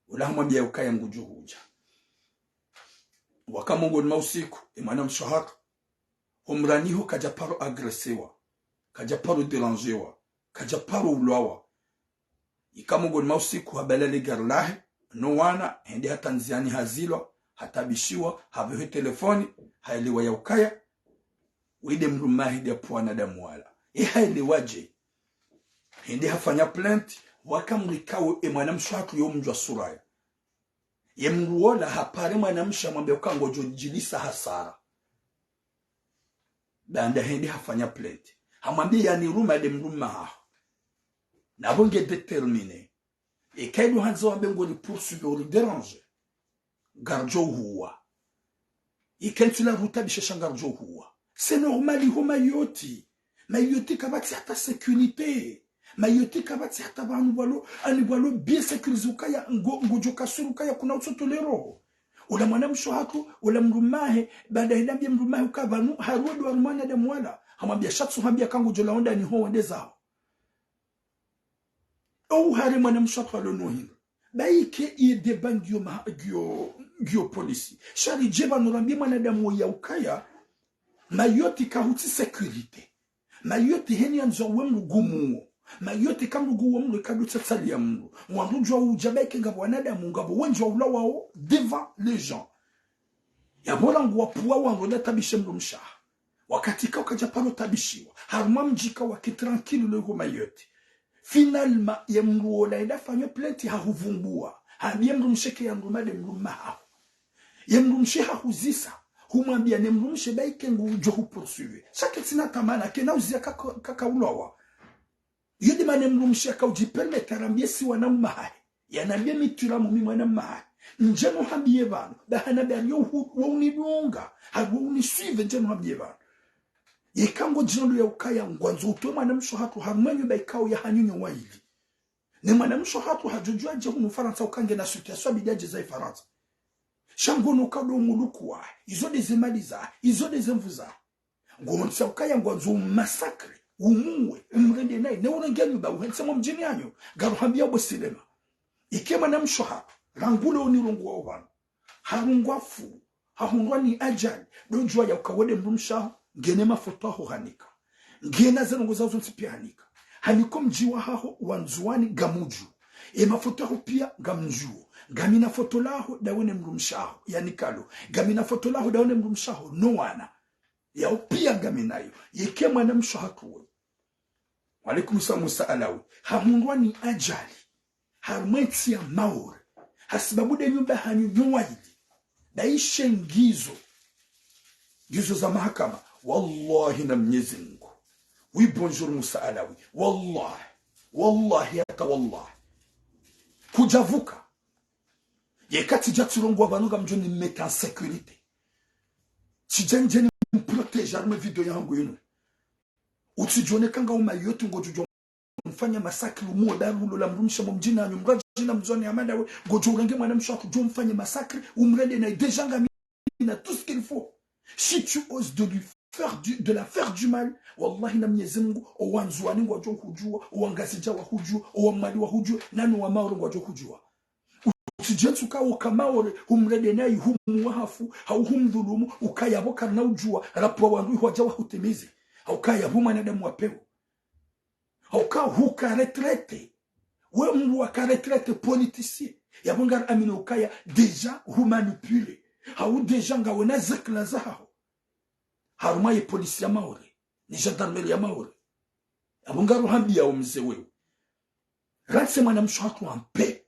ola hamwambia ukaya nguju huja wakamungu ni mausiku mwana msho hapo umraniho kajaparo agresewa kajaparo derangewa kajaparo ulwawa ikamungu ni mausiku habalale garlahe no wana hende hata nziani hazilwa hatabishiwa habehe telefoni haelewa ya ukaya wide mrumahidi apuana damu wala haelewaje hindi hafanya plant wakamrikawe mwanamsho hatu yo mjwa suraya ye mruola hapare mwanamsha mwambia ukango jilisa hasara banda hindi hafanya plant hamwambia yani ruma de mruma na bonge determine kaido hanzo wabengo ni poursuivre le déranger garjo huwa ikentula ruta bishesha garjo huwa c'est normal homa yoti mayoti kabati hata sécurité mayoti kabati hata banu balo ani balo bien sécurisé kaya ngojo kasuru kaya kuna utotolero ula mwanamsho hatu ula mrumahe baada ya ndambia mrumahe ukabanu harudu wa rumana de mwala hamwambia shatsu hambia kangu jola onda ni ho wende zao ou hari mwanamsho hatu alono hino baike iye deban gyo polisi shari jeba nurambia mwanadamu ya ukaya mayoti kahuti sécurité mayoti heni anzo wemru gumu mayoti kamru gumu wemru kadu tsatsali ya mru wandu jwa ujabeke ngabo wanadamu ngabo wenjwa ulawao devant les gens ya bola ngwa puwa wandu da tabishe mru mshaha wakati ka ukajapalo tabishiwa haruma mjika wakitranquille le mayoti finalement ya mru ola ida fanyo plenti hahuvumbua habia mru msheke ya mru made mru maha ya mru msheha huzisa humwambia ne mrumshe baike ngujo poursuivre chaque tina tamana kena uzia kaka ulowa yedi mane mrumshe ka uji permettre arambie si wana mahai yanambia mitura mu mwana mahai njeno hambiye bana bahana bali yo unidunga hawo unisuive njeno hambiye bana yekango jino ya ukaya ngwanzo utwe mwana msho hatu hamwenyu baikao ya hanyunyo waili ne mwana msho hatu hajujua je mu Faransa ukange na situation bidaje za Faransa shangono kado mulukuwa izo dezemaliza izo dezemvuza ngonsa ukaya ngwanzo massacre umuwe umrende naye ne urengeni ba uhensemo mjini yanyu garuhambia bosilema ikema na mshoha rangulo onirungu obana harungwafu hahungwa ni ajali donjwa ya ukawede mrumsha ngene mafoto aho hanika ngena zanongo zazo nsipia hanika haniko mjiwa haho wanzuani gamuju mafoto aho pia gamjuo gamina foto laho dawene mrumshaho yani kalo gamina foto laho dawene mrumshaho no wana ya pia gaminayo yekema na mshahatu walaikum salam alawi hamundwa ni ajali harumeti ya maure hasibabu de nyumba hanyu waidi daishe ngizo za mahakama wallahi na Mwenyezi Mungu oui bonjour Musa Alawi wallahi hata wallahi kujavuka yekati jaturongo abanuga mjoni meta en sécurité sijenjeni mprotege arme video yangu yenu utijone kanga umayotu ngojujo mfanya masakri umuo darulo la mrumsha mjini anyu mraji na mzoni amanda we ngojo urenge mwana mshaku jo mfanye masakri umrende na déjà ngamina tout ce qu'il faut si tu oses de la faire du mal wallahi na Mwenyezi Mungu owanzuani ngojo kujua owangasija wa kujua owamali wa kujua nani wa maoro ngojo kujua usijensu kawo kamaore umrede nayi humuwahafu au humdhulumu ukayaboka na ujua rapo wandu hojawa hutimizi au kaya huma na damu wapeo au ka huka retraite we mru waka retraite politicien ya bongar amino ukaya deja humanipule au deja ngawena zekla zaho haruma ye polisi ya maore ni gendarmerie ya maore ya bongar hambia umze wewe ratse mwana mshatu ampe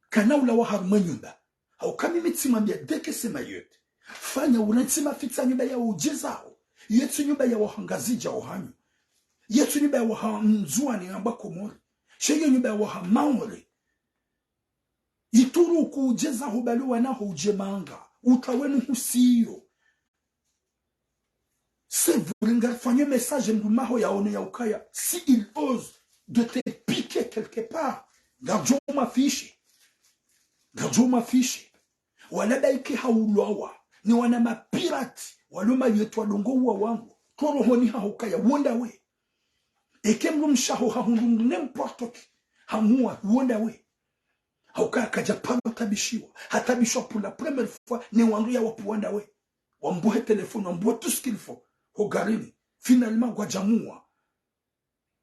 kana ula wa haruma nyumba au kama mitsimambia deke sema yote fanya unatsima fitsa nyumba ya ujezao yetu nyumba ya wahangazija ohanyu yetu nyumba ya wahamzuani ambako mori sheye nyumba ya wahamaore ituru kujeza hubali wanaho ujemanga utawenu husiyo c'est vous fanya message mdumaho ya one ya ukaya si il ose de te piquer quelque part garjo mafishi wala daike haulwawa ni wana mapirati waloma yetu wadongo uwa wangu torohoni haukaya wonda we ekemru mshaho hahundu n'importe qui hamua wonda we haukaya kajapano tabishiwa hatabishwa pour la première fois ni wandu ya wapu wonda we wambuhe telefone wambuhe tout ce qu'il faut hogarini finalement kwa jamua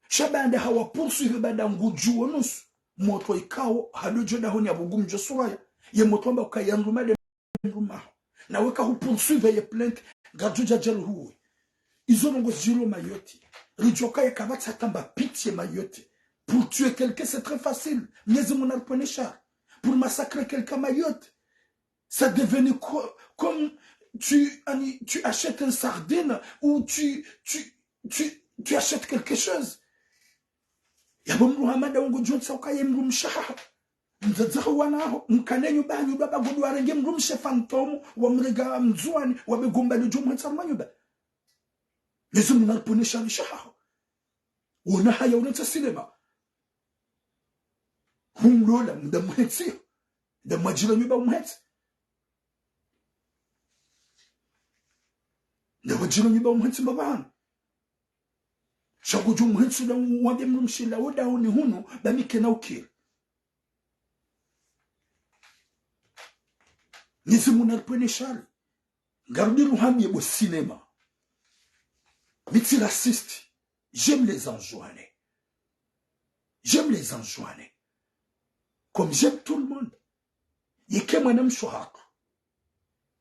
shabanda hawa poursuivre bada ngujuo nusu moto ikao hadojo dahoni abugumjo suraya ye motomba ukayanduma de mruma na weka hu poursuivre ye plainte gajuja jel huwe izonongo zilo mayoti rijoka ye kabata tamba pitié mayoti pour tuer quelqu'un c'est très facile miezi mon ponéchar pour massacrer quelqu'un mayotte ça devenait comme tu achètes une sardine ou tu achètes quelque chose yabo Muhammad ngo jonsa ukaye mrumshaha mzazaho wanaho mkanenyu banyu baba gudu arenge mrumshe fantomu wa mrega mzwani wa begomba lujumu ntsamanyu ba yesu munalponesha lishaha una haya unatsa sinema humlola mdamuhetsi da majira nyuba umhetsi da majira nyuba umhetsi babana shaguju umhetsi da wande mrumshila oda oni hunu bamike ukira nisi munalponesha gardi ruhami au cinéma. Mais tu raciste. J'aime les enjoiner. J'aime les enjoiner. Comme j'aime tout le monde. Et que mon âme soit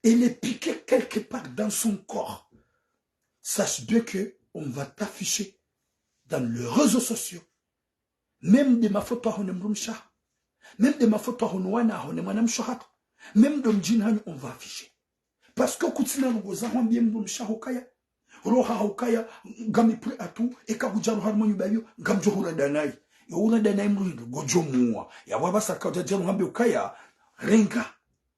elle est piquée quelque part dans son corps. Sache bien que on va t'afficher dans les réseaux sociaux. Même de ma photo on même de ma photo même de mjinhan on va afficher. Parce que kutina ngoza hambie mrumsha hokaya. Roha hokaya gami pre atu eka bujaru harmoni bayo gamjo hura danai yura danai mrundo gojo muwa ya baba sakata jaru hambe ukaya renga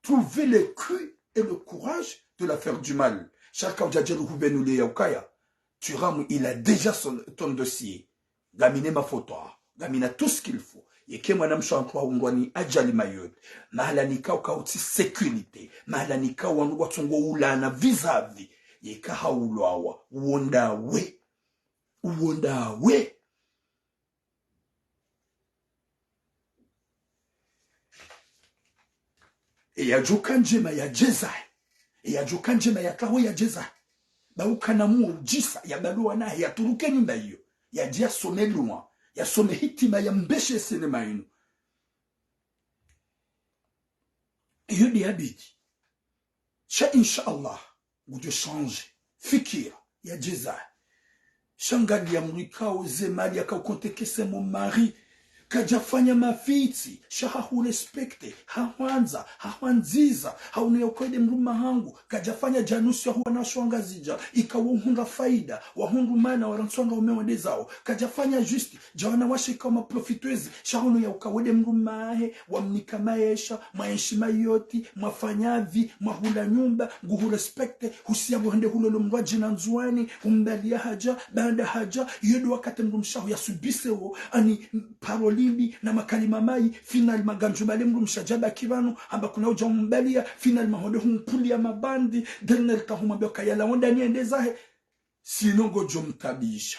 trouver le cul et le courage de la faire du mal chacun jaru hubenule ya ukaya tu ram il a déjà ton dossier gamine ma photo gamina tout ce qu'il faut yeke mwana mshantwa ungwani ajali mayot mahala nikao kauti sécurité mahala nikao wangu watungo ulana vis-à-vis yeka haulwawa uonda we e ya jokanjema ya jeza e ya jokanjema ya taho ya jeza ba ukanamu ujisa ya balua na ya turuke nyumba hiyo ya dia somelwa ya some hitima ya mbeshe sinema inu yudi abidi sha inshallah Goudio change. Fikir. Ya jeza. Shangali ya mrikao zemali ya kaukonteke se mon mari. Kajafanya mafiti. Shaha hu respecte. Hawanza. Hawanziza. Haune yokwede mruma hangu. Kajafanya janusi ya huwa nashuanga zija. Ika wahunga faida. Wahungu mana waransonga umewende zao. Kajafanya justi. Jawana washe kama profituezi. Shahunu ya ukawede mruma ahe. Wamnika maesha. Maeshima yoti. Mafanyavi. Mahula nyumba. Guhu respecte. Husiabu hende hulolo mwaji na nzuani. Umbalia haja. Banda haja. Yedu wakate mrumshahu ya subiseo. Ani paroli na makalima mai final maganju bale mrumshajaba kivano amba kuna uja mbalia final mahode humpuli ya mabandi denel kahuma kayala wanda niende zahe sinongo jomtabisha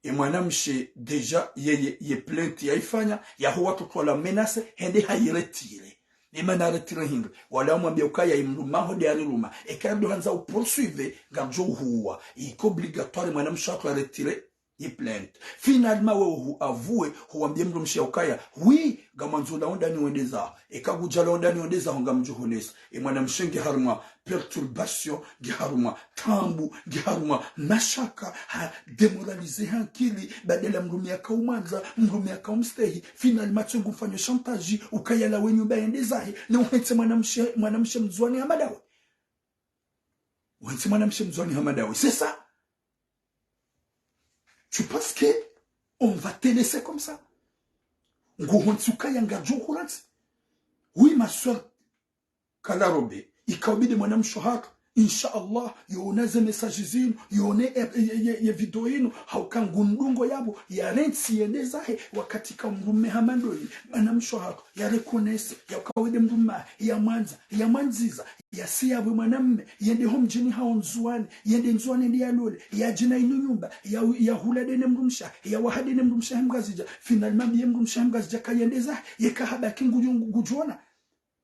e mwanamshe deja ye plainte ya ifanya ya huwa tutwala menace hende hayiretire ni mana retire hindu wala mwambia ukaya imruma hode aliruma e kando hanza poursuivre ganjo huwa iko obligatoire mwanamshe atwa retire il plainte. Finalement, vous avouez, vous avez bien dit, oui, gamanzo la onda ni ondeza, et kaguja la onda ni ondeza, on gamjo hones, et madame Shengi harma, perturbation, giharma, tambu, giharma, mashaka, ha, démoralisé, hankili, badela mrumia kaumanza, mrumia kaumstehi, finalement, tu ngufanya chantage, ukaya la wenyu baendezahi, na uhense madame Shemzwani Hamadawi. Uhense madame Shemzwani Hamadawi, c'est ça? Tu penses que on va te laisser comme ça? Oui, ma soeur Kalarobe, ikaobi de mwanam shohak, inshallah, yoneze message zinu, yone ye video yinu, hauka ngundungo yabo, ya renti yendezahe, wakati ka mrume hamandoni, mwanam shohak, ya rekonese, ya ukawede mruma, ya manza, ya manziza, ya siyabu mwanamme, yende homjini hao nzuani, yende nzuani ndi ya lule, ya jina inu nyumba, ya huladene mrumsha, ya wahadene mrumsha hemgazija, finalement biye mrumsha hemgazija kayendeza, ye kahaba kingujuona,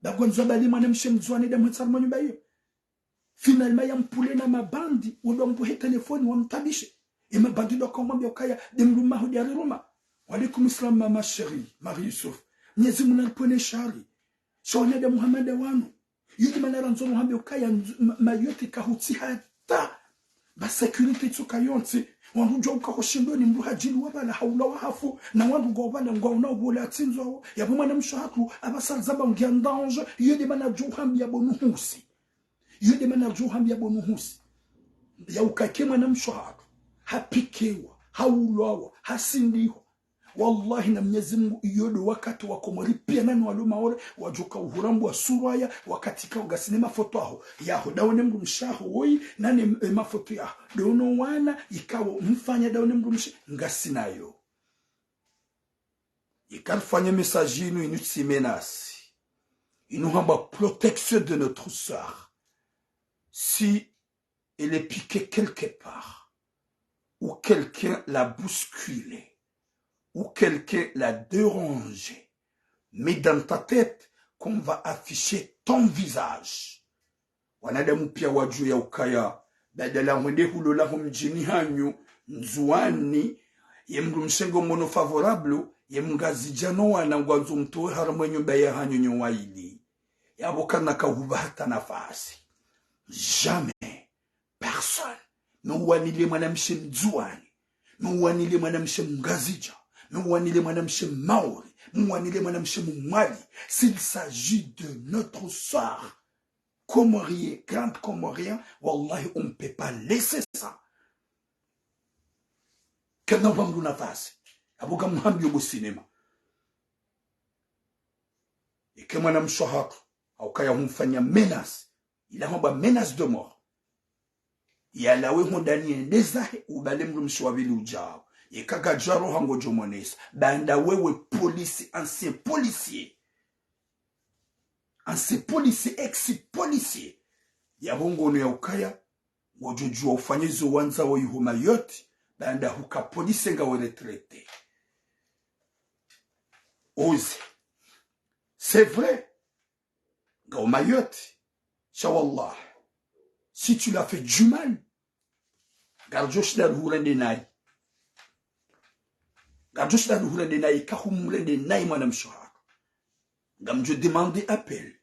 bagwanzwa bali mwanamshe mzuani da mwetsarma nyumba hiyo. Finalement ya mpule na mabandi, ulo mpuhe telefoni wa mtabishe, ima bandi do kumwambia ukaya, demruma hudi ariruma. Walaikum islam mama chérie, Marie Youssouf, nyezi muna mpone shari. shone de Muhammad wanu yidi manara nzo Muhammad ukaya mayote kahuti hata ba security tsukayonti wandu joka koshindoni mru hajili wabala haula wahafu na wandu gobala ngwauna ubula tinzo yabo mwana mshahatu abasalzaba ngiandange yidi manara Muhammad bonuhusi yidi manara Muhammad bonuhusi ya ukake mwana mshahatu hapikewa haulawa hasindiwa wallahi na Mwenyezi Mungu iyodo wakati wakomori pia nani waluma ore wajuka uhurambu wa suraya wakati ka ugasine mafoto aho yaho dawone mndu mshaho woi nani mafoto yaho dono wana ikawo mfanya dawone mndu mshaho ngasinayo ikarfanya message inu inutsi menace inuhamba protection de notre sœur si elle est piquée quelque part ou quelqu'un l'a bousculée ou quelqu'un l'a dérangé, mais dans ta tête qu'on va afficher ton visage. Wanadamu pia wajuu ya ukaya, badala mwende hulola humjini hanyu, nzuani, yemru mshengo mono favorable, yemngazijano wana ngwanzu mtuwe haramwenyo baya hanyu nyowaili. Yabokana kahuba hata nafasi. Jamais, personne, nuwanile mwanamshe mzuani, nuwanile mwanamshe mngazija, Mouanile mwanamshe Maori, mouanile mwanamshe Mumali. S'il s'agit de notre soeur, Comorien, grande Comorien, wallahi, on ne peut pas laisser ça. Quand on va nous face, aboga muhambi au cinéma. Et que mwanam shohat, au kaya humfanya menace, il a une menace de mort. Il a la we hondani ndezahe ubalem rumshwavili ujao. Et kagajaro hango jomones banda wewe police ancien policier ex-policier ya bongo no ya ukaya wojojua ufanyizo wanza wa yuhuma yote banda huka police nga we retraité ose c'est vrai nga o mayotte shawallah si tu l'as fait du mal garjosh dal hurende nai Garjosh da nuhulende na ikahumulende na mwana mshahara. Gamjo demander appel.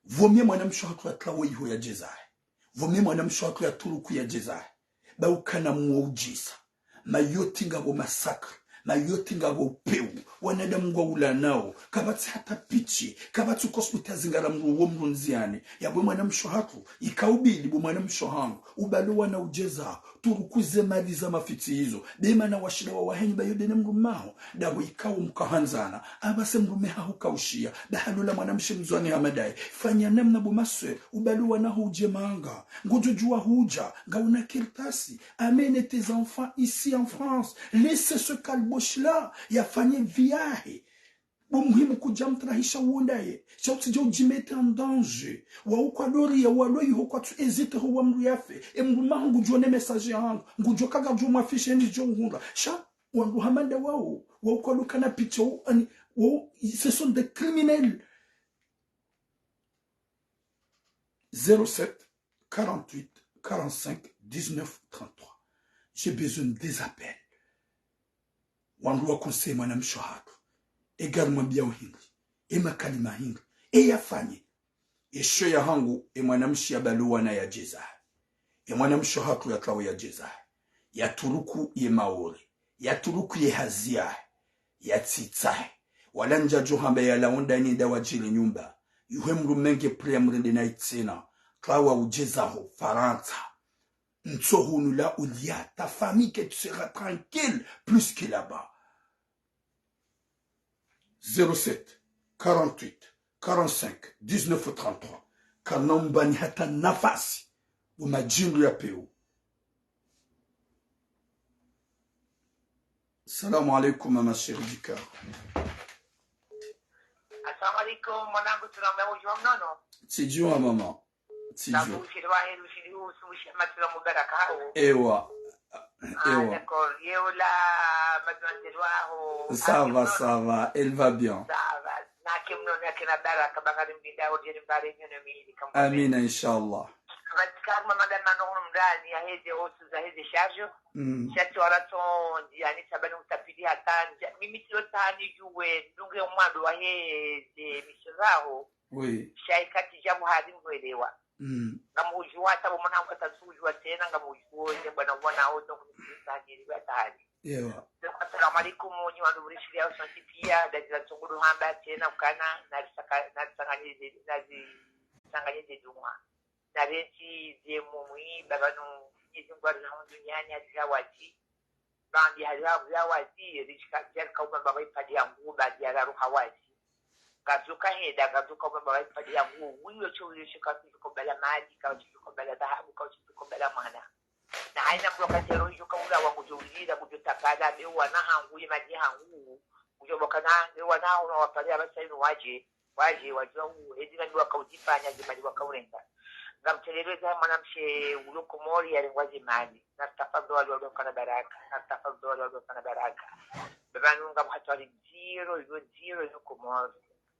Vomie mwana mshahara ya tlawe iho ya jezai. Vomie mwana mshahara ya turuku ya jezai. Ba ukana muujisa. Mayoti ngabo masakre. Mayoti ngabo peu. Wanadamu ngwa ula nao. Kabati hata pichi. Kabati ukospita zingara mru nziane. Ya bwe mwana mshahara. Ikaubili bwe mwana mshahara. Ubalo wana ujeza. Turukuze mali za mafiti hizo bema na washira wa wahenyi bayode ne mrumaho dabo ikawo mukahanzana abase mrumeha hukaushia bahalula mwanamshe mzwani hamadai fanya namna bumaswe ubaluwa na huje manga ngojojua huja ngauna kirtasi amène tes enfants ici en France laisse ce calboche là yafanye viahe muhimu kujamtrahisha uondaye shauti jo jimete en danger wa ukwadori ya waloi hokwa tu hésite ho wamru yafe emruma ngujone message yangu ngujokaga jo mafishe ni jo ngunda sha wangu hamanda wao wa ukwaluka na picha ani ce sont des criminels 07 48 45 19 33 j'ai besoin des appels wangu wa conseil mwana mshahara également bien hingi ema kalima hingi yafanye esho ya hangu mwanamshi ya baluwa na ya jeza mwanamshi hatu ya tlawe ya jeza ya turuku ye maori ya turuku ye hazia ya tsitsa wala njajo hamba ya laonda ni dawa jili nyumba yuhe mrumenge premrende na itsena tlawa ujeza ho Faransa ntsohunu la ulia ta famille que tu seras tranquille plus que là-bas 07 48 45 19 33 kanomba ni hata nafasi umajingu ya peu. Assalamu alaikum mama chérie du cœur. Assalamu alaikum mwanangu tunaomba ujua mnono. Sijua mama. Sijua. Ewa. D'accord. Ça va, elle va bien. Amina, Inch'Allah. Vatikano madame manon mdani ya heze osu za heze charge chati waraton yani sabani utapili hatanja mimi sio tani juwe ndunge umado wa heze mishiraho shaikati jamu hadi mwelewa ngamujua tabu mwana mkatasuujua tena ngamujua bwana bwana ozo kunisajili batani Assalamu alaikum ni wandu rishiria usantipia dajila tunguru hamba tena ukana narisanganyeze jumwa na reti zemu mwi babanu izingwari na duniani hazawati bandi hazawati rishika jerka ubamba waipadi ya mgu badi ya raru hawati gazuka heda gazuka ubamba waipadi ya mgu wiyo chuli shika kumbala maji kauchi kumbala dhahabu kauchi kumbala mana na haina mloka zero hiyo kaula wangu jowilida kujotakada mewa na hangu imaji hangu kujobokana mewa na unawapalia basa inu waje wajua edina niwa kautipanya jimali wakaurenga ngamteleleza mwanamshe uloko mori ya lingwazi mali na tafadhali wadokana baraka babanu ngamhatwali zero yuko mori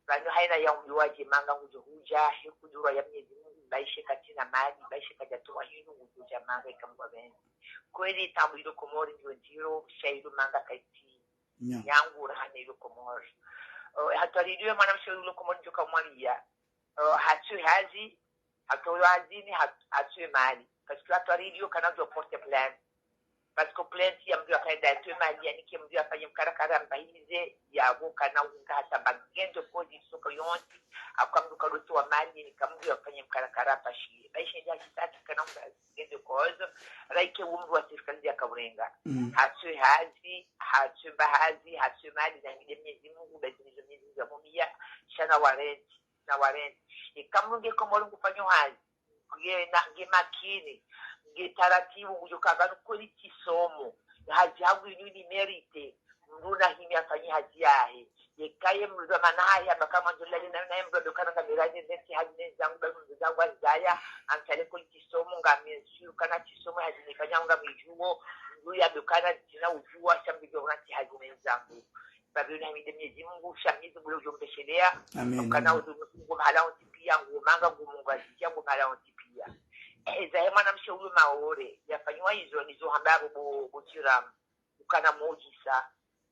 banyo haina ya umjuwaji manga huja hekudura ya mnyezi mungu baishe katina mali baishe kajatuwa hinu ujuja manga ikamgwa beni kweli tamu yuko mori zero shaidu manga kaiti yangu rahane yuko mori hatwali diwe mwanamshe uloko mori joka mwaliya hatu hazi hatoyo azini hatue mali parce que la radio kanazo porte plainte parce que plainte ya mdu akaenda atue mali yani ki mdu afanye mkarakara mbaize ya boka na unga hata bagendo kodi soko yonti akamdu kadoto wa mali ni kamdu afanye mkarakara pashi baisha ndia kitaki kana ngendo kozo raike umru wa serikali ya Kaburenga hatue hazi hatue bahazi hatue mali na Mwenyezi Mungu bazinizo miezi za mumia shana warenti na warenti ikamunge komoro kufanyo hazi ge makini ge taratibu kujoka banu kuri kisomo haji yangu ni merite mruna himi afanye haji yahe yekaye mruza manaya bakama ndolali na mrudo kana kameraje zeti haji zangu banu zangu azaya antale kuri kisomo ngameshu kana kisomo haji nifanya ngamijuo nduya dukana tina ujua shambijo ngati haji zangu babili hamide Mwenyezi Mungu shamizi bulu jombeshelea kana udumungu mahala ontipia ngumanga ngumungazikia ngumala ontipia zahema na mshauri maore yafanywa hizo hambaro botiramu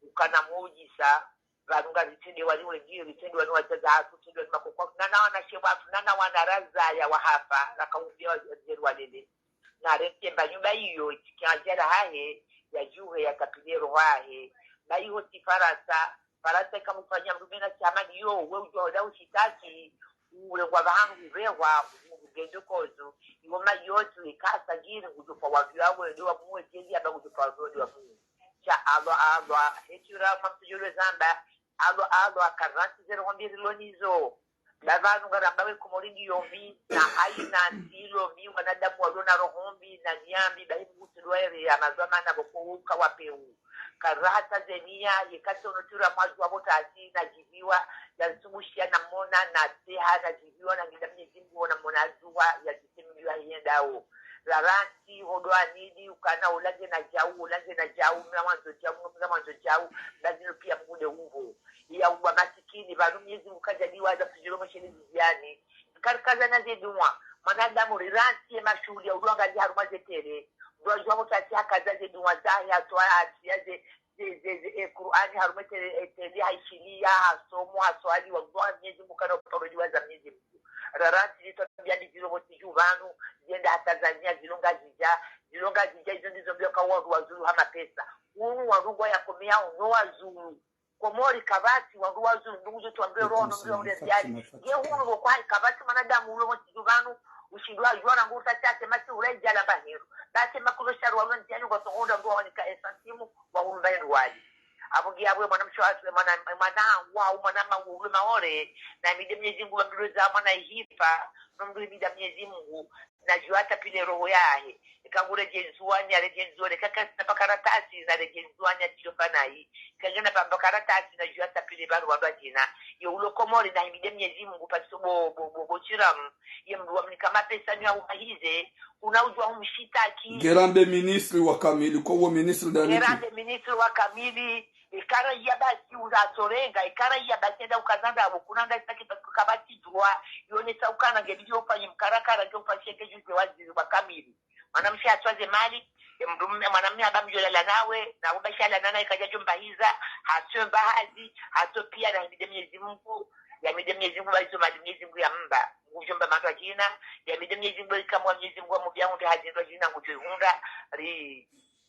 ukana mojisa vanunga ritende wali wengine ritende wali wazaza hatu ritende wali makokwa nana wanashewatu nana wanaraza ya wahapa nakaubia wazeru walele na retemba nyumba hiyo ikianjara hahe ya juhe ya kapilero hahe na hiyo Faransa kama kufanya mrumena chama niyo wewe ujoda ushitaki ule kwa bahangu rewa ugendo kozo yoma yotu ikasa giri kujufa wavyao ndio wamuwe kezi aba kujufa wavyao wamuwe cha alo hetura mapijolo zamba alo akaranti zero hombiri lonizo davanu ngarambawe kumoringi yomi na haina ndilo mi wanadamu walona rohombi na nyambi bahimu kutuloere ya mazwama na bokuuka wapeu karata zenia yekati onotura mwazi wabota ati na jiviwa ya zumushia na mona na teha na jiviwa na ngidamye zimbu na mona zuwa ya zitemiliwa hiendao laranti hodoa nidi ukana ulange na jau mlamanzo jau lazino pia mgude uvo ya uwa masikini vanu miezi mkajadiwa za kujiromo sheni ziziani karikaza na zedumwa manadamu riranti ya mashuli ya uruanga jiharuma zetere Dojwa mutati hakazaje duwazahi atwa atiaje Qur'ani harumete teli haishilia hasomo haswali wa Mwenyezi Mungu kana utorodiwa za Mwenyezi Mungu rarati litobia ndiziro boti juvanu jenda Tanzania zilonga jija hizo ndizo mbio kwa wazuru hama pesa warungo ya komea unoa zuru komori kabati wazuru ndugu tuambie roho ndio mreziani ye huo kwa kabati manadamu ulo boti juvanu ushindwa jona nguta chake masi ureja la bahiru basi makurusha ruwa ntiani kwa songoda ngo ni ka esantimu wa umbaye ruwaji abugi abwe mwanamsho aswe mwana ule maore na mide Mwenyezi Mungu mbuluza mwana hipa nomdu mide Mwenyezi Mungu na juata pile roho yahe ikangure jenzuani arejenzuani kaka napakaratasi na rejenzuani atilofanai kangena pambakaratasi na juata pile baru wabajina yo ulokomori na mide Mwenyezi Mungu pasibo chiramu ye mduwa mnikama pesa ni umahize unaujua umshitaki Gerambe ministri wa kamili kwa uo ministri dani Gerambe ministri wa kamili ikara ya basi uzatorenga ikara ya basi enda ukazanda ukunanga isaki kabati droit yone saukana ngebidi ofanye mkarakara ndio ufasheke juze waziri wa kamili mwanamshi atwaze mali mwanamume abamjolela nawe na ubashala nana ikaja jumba hiza hasio baadhi hasio pia na Mwenyezi Mungu ya Mwenyezi Mungu baizo Mwenyezi Mungu ya mba ngujomba matwa jina ya Mwenyezi Mungu kama Mwenyezi Mungu mubyangu ndio hazindo jina ngujunda ri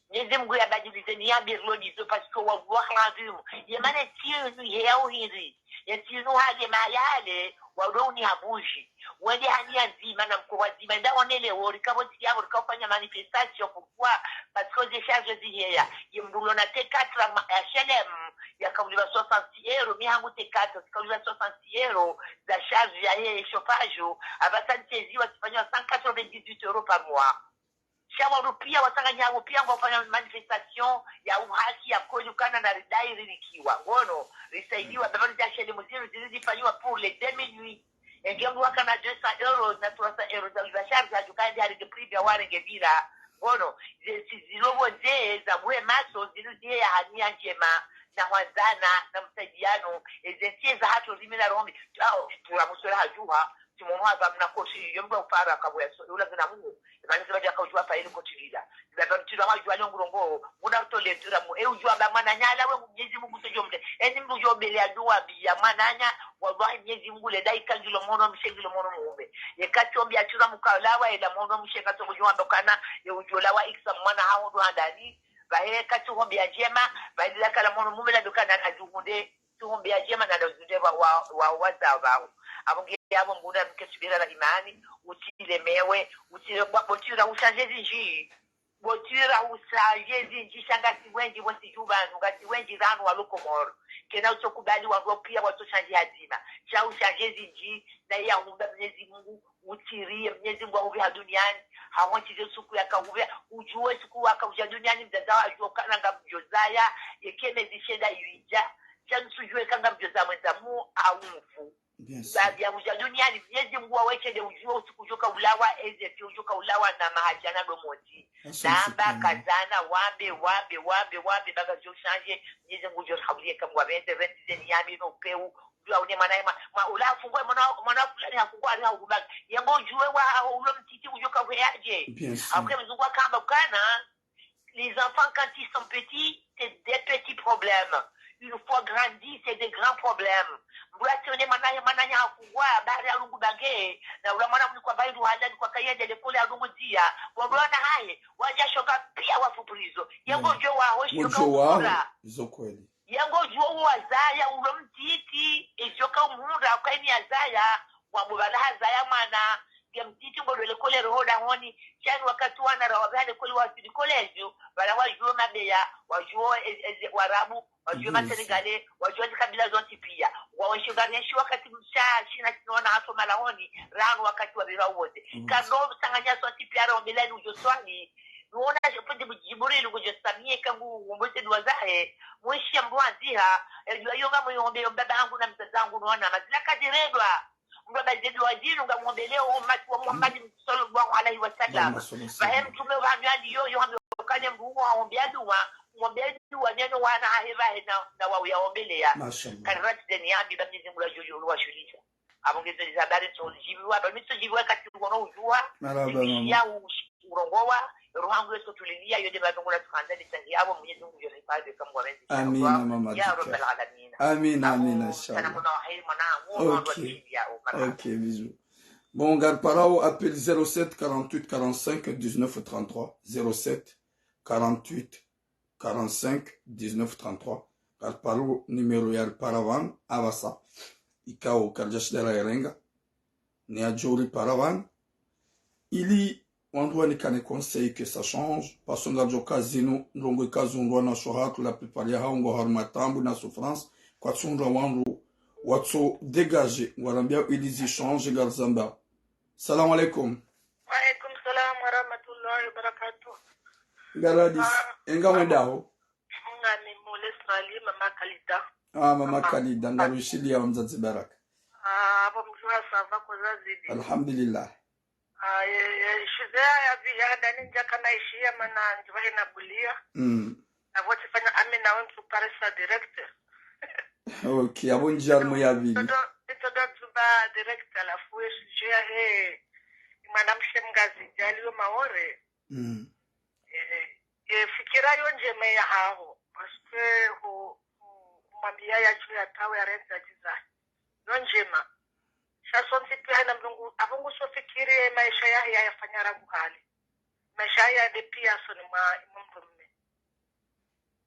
Mwenyezi Mungu ya bajilize ni ya birlodi zo parce que wallahi azim yemane tiyo yao hizi yatinu hali mayale wadoni habuji wende hania nzima na mkoa nzima nda onele wori kabo tiabo kafanya manifestation pourquoi parce que des charges d'hier yimdulo na T4 HLM ya kauliwa 60 euro mi hangu T4 kauliwa 60 euro za charge ya chauffage abasante ziwa kifanywa 198 euros par mois shawa rupia wasanganya rupia ngofanya manifestation ya uhaki ya kujukana na ridai rilikiwa ngono risaidiwa babali za shele muziro zilizofanywa pour les 2008 engembu wakana 200 euros na 300 euros za charge ya jukani hadi prix ya wale ngebira ngono zilobo za mwe maso zilizie ya hania njema na wazana na msaidiano ezentie za hatu zimina rombi turamusora hajuha tumonwa zamna koshi yomba ufara kabwe ula zina mungu banzi baje akajua fa ile kotilida ndabantira hajua longorongo muda toletura mu ujua ba mananyala we Mwenyezi Mungu sejomde eni mbujo bele adua biya mananya wallahi Mwenyezi Mungu le dai kanjilo mono mshengilo mono muumbe yekachombi atira mukalawa ila mono mshenga to kujua ndokana ujola wa iksa mwana hao ndo andani bae kachombi ajema baidila kala mono muumbe la dokana ajumunde tuhombi ajema na dozunde wa wazao abonge yabo mbuna mkesubira la imani utilemewe utira ushaje zinji botira ushaje zinji shangati wengi wasijubanu ngati wengi ranu walokomoro kena utokubali wagopia watoshaje hazima cha ushaje zinji na ya umba Mwenyezi Mungu utirie Mwenyezi Mungu wa duniani hawanti siku ya kahuvia ujue siku akavuja duniani mzazawa ajokana ngamjozaya yekene zishenda yuija chansu jue kanga mjoza mwenzamu au mfu baadhi ya uja duniani Mwenyezi Mungu aweche de ujue usikujoka ulawa eze pia ujoka ulawa na mahajana domoti namba kazana wambe baga jo change Mwenyezi Mungu jo haulie kama wabende renti nyami no peu jua une manaima ma ula fungwe mwana fulani hakungwa ali haubaki yango jue wa ulo mtiti ujoka weaje après mzungu akamba kana les enfants quand ils sont petits c'est des petits problèmes une fois grandi c'est des grands problèmes mbwatione mananya hakungwa bari alungu bange na ula mwana mni kwa bairu halani kwa kayende le kule alungu dia wabona haye waja shoka pia wafuprizo yango jo wa hoshi shoka izo kweli yango jo wazaya ulo mtiti ejoka umura kwa ni azaya wa mubala hazaya mwana ya mtiti ngo le kule rohoda honi chani wakati wana rawabale kule wa college bala wajuo mabeya wajuo warabu wajuo masenegale wajuo kabila zote pia wawashinganisha wakati mshina tunaona hapo malahoni rano wakati wa bila wote kando sanganya zote pia rombelani ujoswani nuona jopende bujiburi lugojosamie kangu mbote duwazae mwishi mwanziha yoga moyombe baba yangu na mzazi wangu nuona mazila kadiredwa mbaba zedu wajinu ngamuombeleo umati wa Muhammad sallallahu alaihi wasallam fahem tume wanyali yo hamokanye mbugu waombeadua mwombeadua neno wana heva na wao yaombelea kanati deniambi Mwenyezi Mungu ajojo wa shulisha abongezo habari tujibiwa bamisojibiwa kati ngono ujua ya urongowa rohangu yetu tulilia yode babungula tukanda litangi abo Mwenyezi Mungu yohifadhi kama wawenzi amina mama ya rabbal alamin amina inshallah ok bisous. Bon, Garparao appelle 07 48 45 19 33 07 48 45 19 33 Garparao numéro ya Paravan Avasa ikao karjashdara yarenga ni ajori Paravan ili on ni kane conseil que ça change parce que ngajo kazino ndongo kazungo na shohat la plupart ya hango harmatambu na souffrance kwa tsundwa wangu watso dégager warambia ilizi change garzamba. Salam alaikum. Wa alaikum salam wa rahmatullahi wa barakatuh. Garadis enga wendaho ngani mole sali mama Kalida. Mama Kalida ngarushili ya mzazi baraka. Hapo mjua sava kwa zazidi. Alhamdulillah. Shuzea ya vijana ninja kana ishia mana njivahi na bulia. Na vote fanya amina na wentu paresa director. Okay, abon jarmo ya vili. Itodo tuba director la fuwe sujea he mwanamshe mgazi jaliyo maore. Fikira yonje meya haho. Paske mwambia ya juu ya tawe ya renta jiza. Yonjema. Shasonsi pia na mlungu. Abungu so fikiri maisha ya yafanya rangu hali. Maisha ya de pia so ni mwa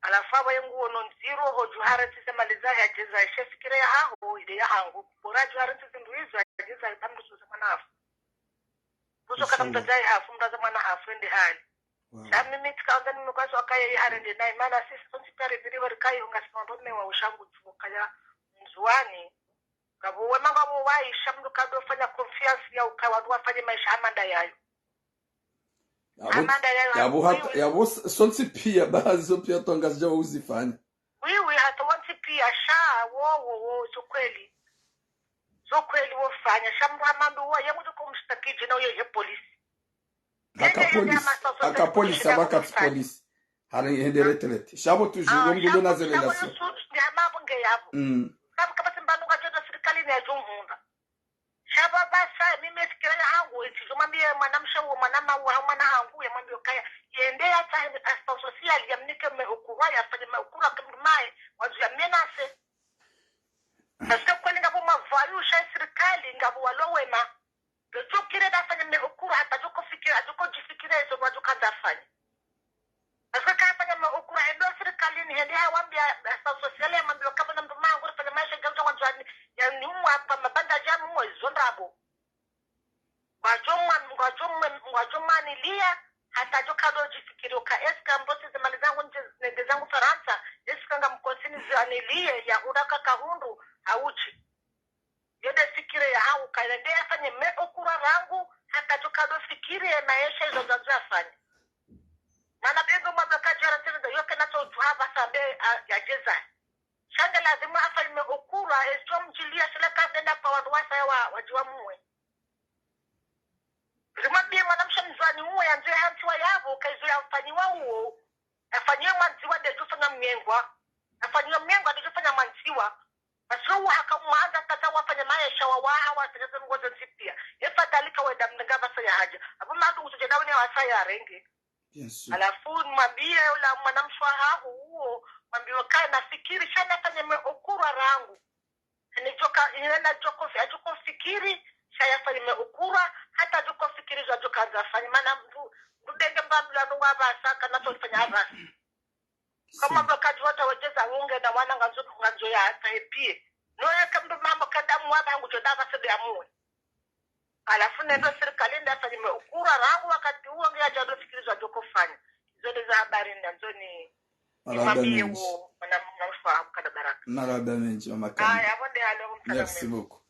alafu aba yengu ono zero ho juhara tise maliza ya jeza ya fikira ya haho ile ya hangu. Bora juhara tise nduizo ya jeza ya tamdu so sama nafu. Kuso kana mtajai hafu mtaza mwana hafu ndi hali. Shami mitikaanza nimekwaso akaya ya harende na imana sisi sonsi pari delivery kai ungasimandome wa ushangu chukaya mzuani. Kabu wema ngabu wai shamdu kado fanya confiance ya ukawa wafanye maisha amanda yayo. Yabo sonsi pia bazo pia tongasja uzifanya. Wiwi hata wanti pia sha wo so kweli wofanya shamdu amandu wa yamudu kumstakiji na uye polisi. Aka polisi abaka polisi hari henderetelete shabo toujours ngulo na zelelation bunge yabo kama simbanu kajoda serikali ni ajumunda shabo basa mimi sikira hangu itijumambie mwanamsha wa mwanama wa mwana hangu ya mwambie kaya yende hata asta social yamnike mehukura yafanye mehukura kumai wazu ya menase basa kweli ngabo mavalu sha serikali ngabo walowema tukire dafanya mehukura hata tuko fikira tuko jifikira hizo watu kadafanya sasa kafanya mehukura endo serikali ni hende hawambia social mambo kama mtu mangu fanya maisha gaza wanjani ya nyumwa hapa mabanda jamu mwezo ndabo wajoma nilia hata jokado jifikiri uka eska mbosi zemali zangu nje zangu Faransa eska nga mkonsini zanilie ya uraka kahundu hauchi yode fikire ya hau kaende afanye mehukura rangu hata jokado fikiri ya maisha hizo zazafanya mana bego mabaka jara tena yoke nato tuhaba sabe ya jeza shanga lazima afanye mehukura esto mjilia sila kadenda pa wadwasa ya wajiwa muwe rimambie mwanamsha mzwani uwe ya nzwe hantiwa yabo kaizo ya mfanyiwa uo afanyiwa manziwa dejufanya mngengwa afanyiwa mngengwa dejufanya manziwa Masruwa haka mwanza tata wafanya maisha wa waha tengezo ngozo nsipia dalika weda mnagaba saya haja abu maadu usujedawi ni wasaya renge alafu mwambie ula mwanamshwa hahu uo mwambie wakaya nafikiri shana fanya meukura rangu inena joko fikiri shaya fanya meukura hata joko fikiri za joka zafanya mana mdenge mbabula nunga basaka nato fanya habasi kama wakati wata wajeza unge na wana nganzo ya hata epie noya kamdo mambo kadamu waba ngu jodava sebe ya muwe alafu nendo serikali nda fanya meukura rangu wakati huo ngia jado fikirizo joko fanya zone za habari ndanzo ni mambie uo mnamshwa mkada baraka maraba menji wa makani merci beaucoup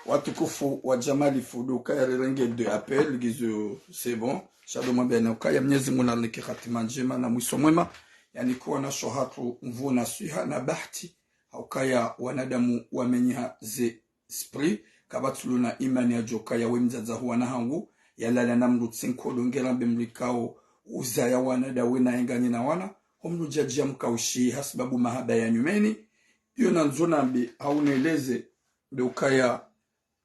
watukufu wa Jamali Fudu kaya renge de appel gizo c'est bon shado mwambia kaya Mwenyezi Mungu alike hatima njema na mwisho mwema yani kuwa na shohatu mvuna suha na bahati haukaya wanadamu wamenyiha ze esprit kabatuluna imani ya jokaya wemzaza huwa na hangu yalala namru tsinkodo ngera bemlikao uzaya wanada wena engani na wana homlu jajia mkaushi hasbabu mahaba ya nyumeni yona nzonambi hauneleze dokaya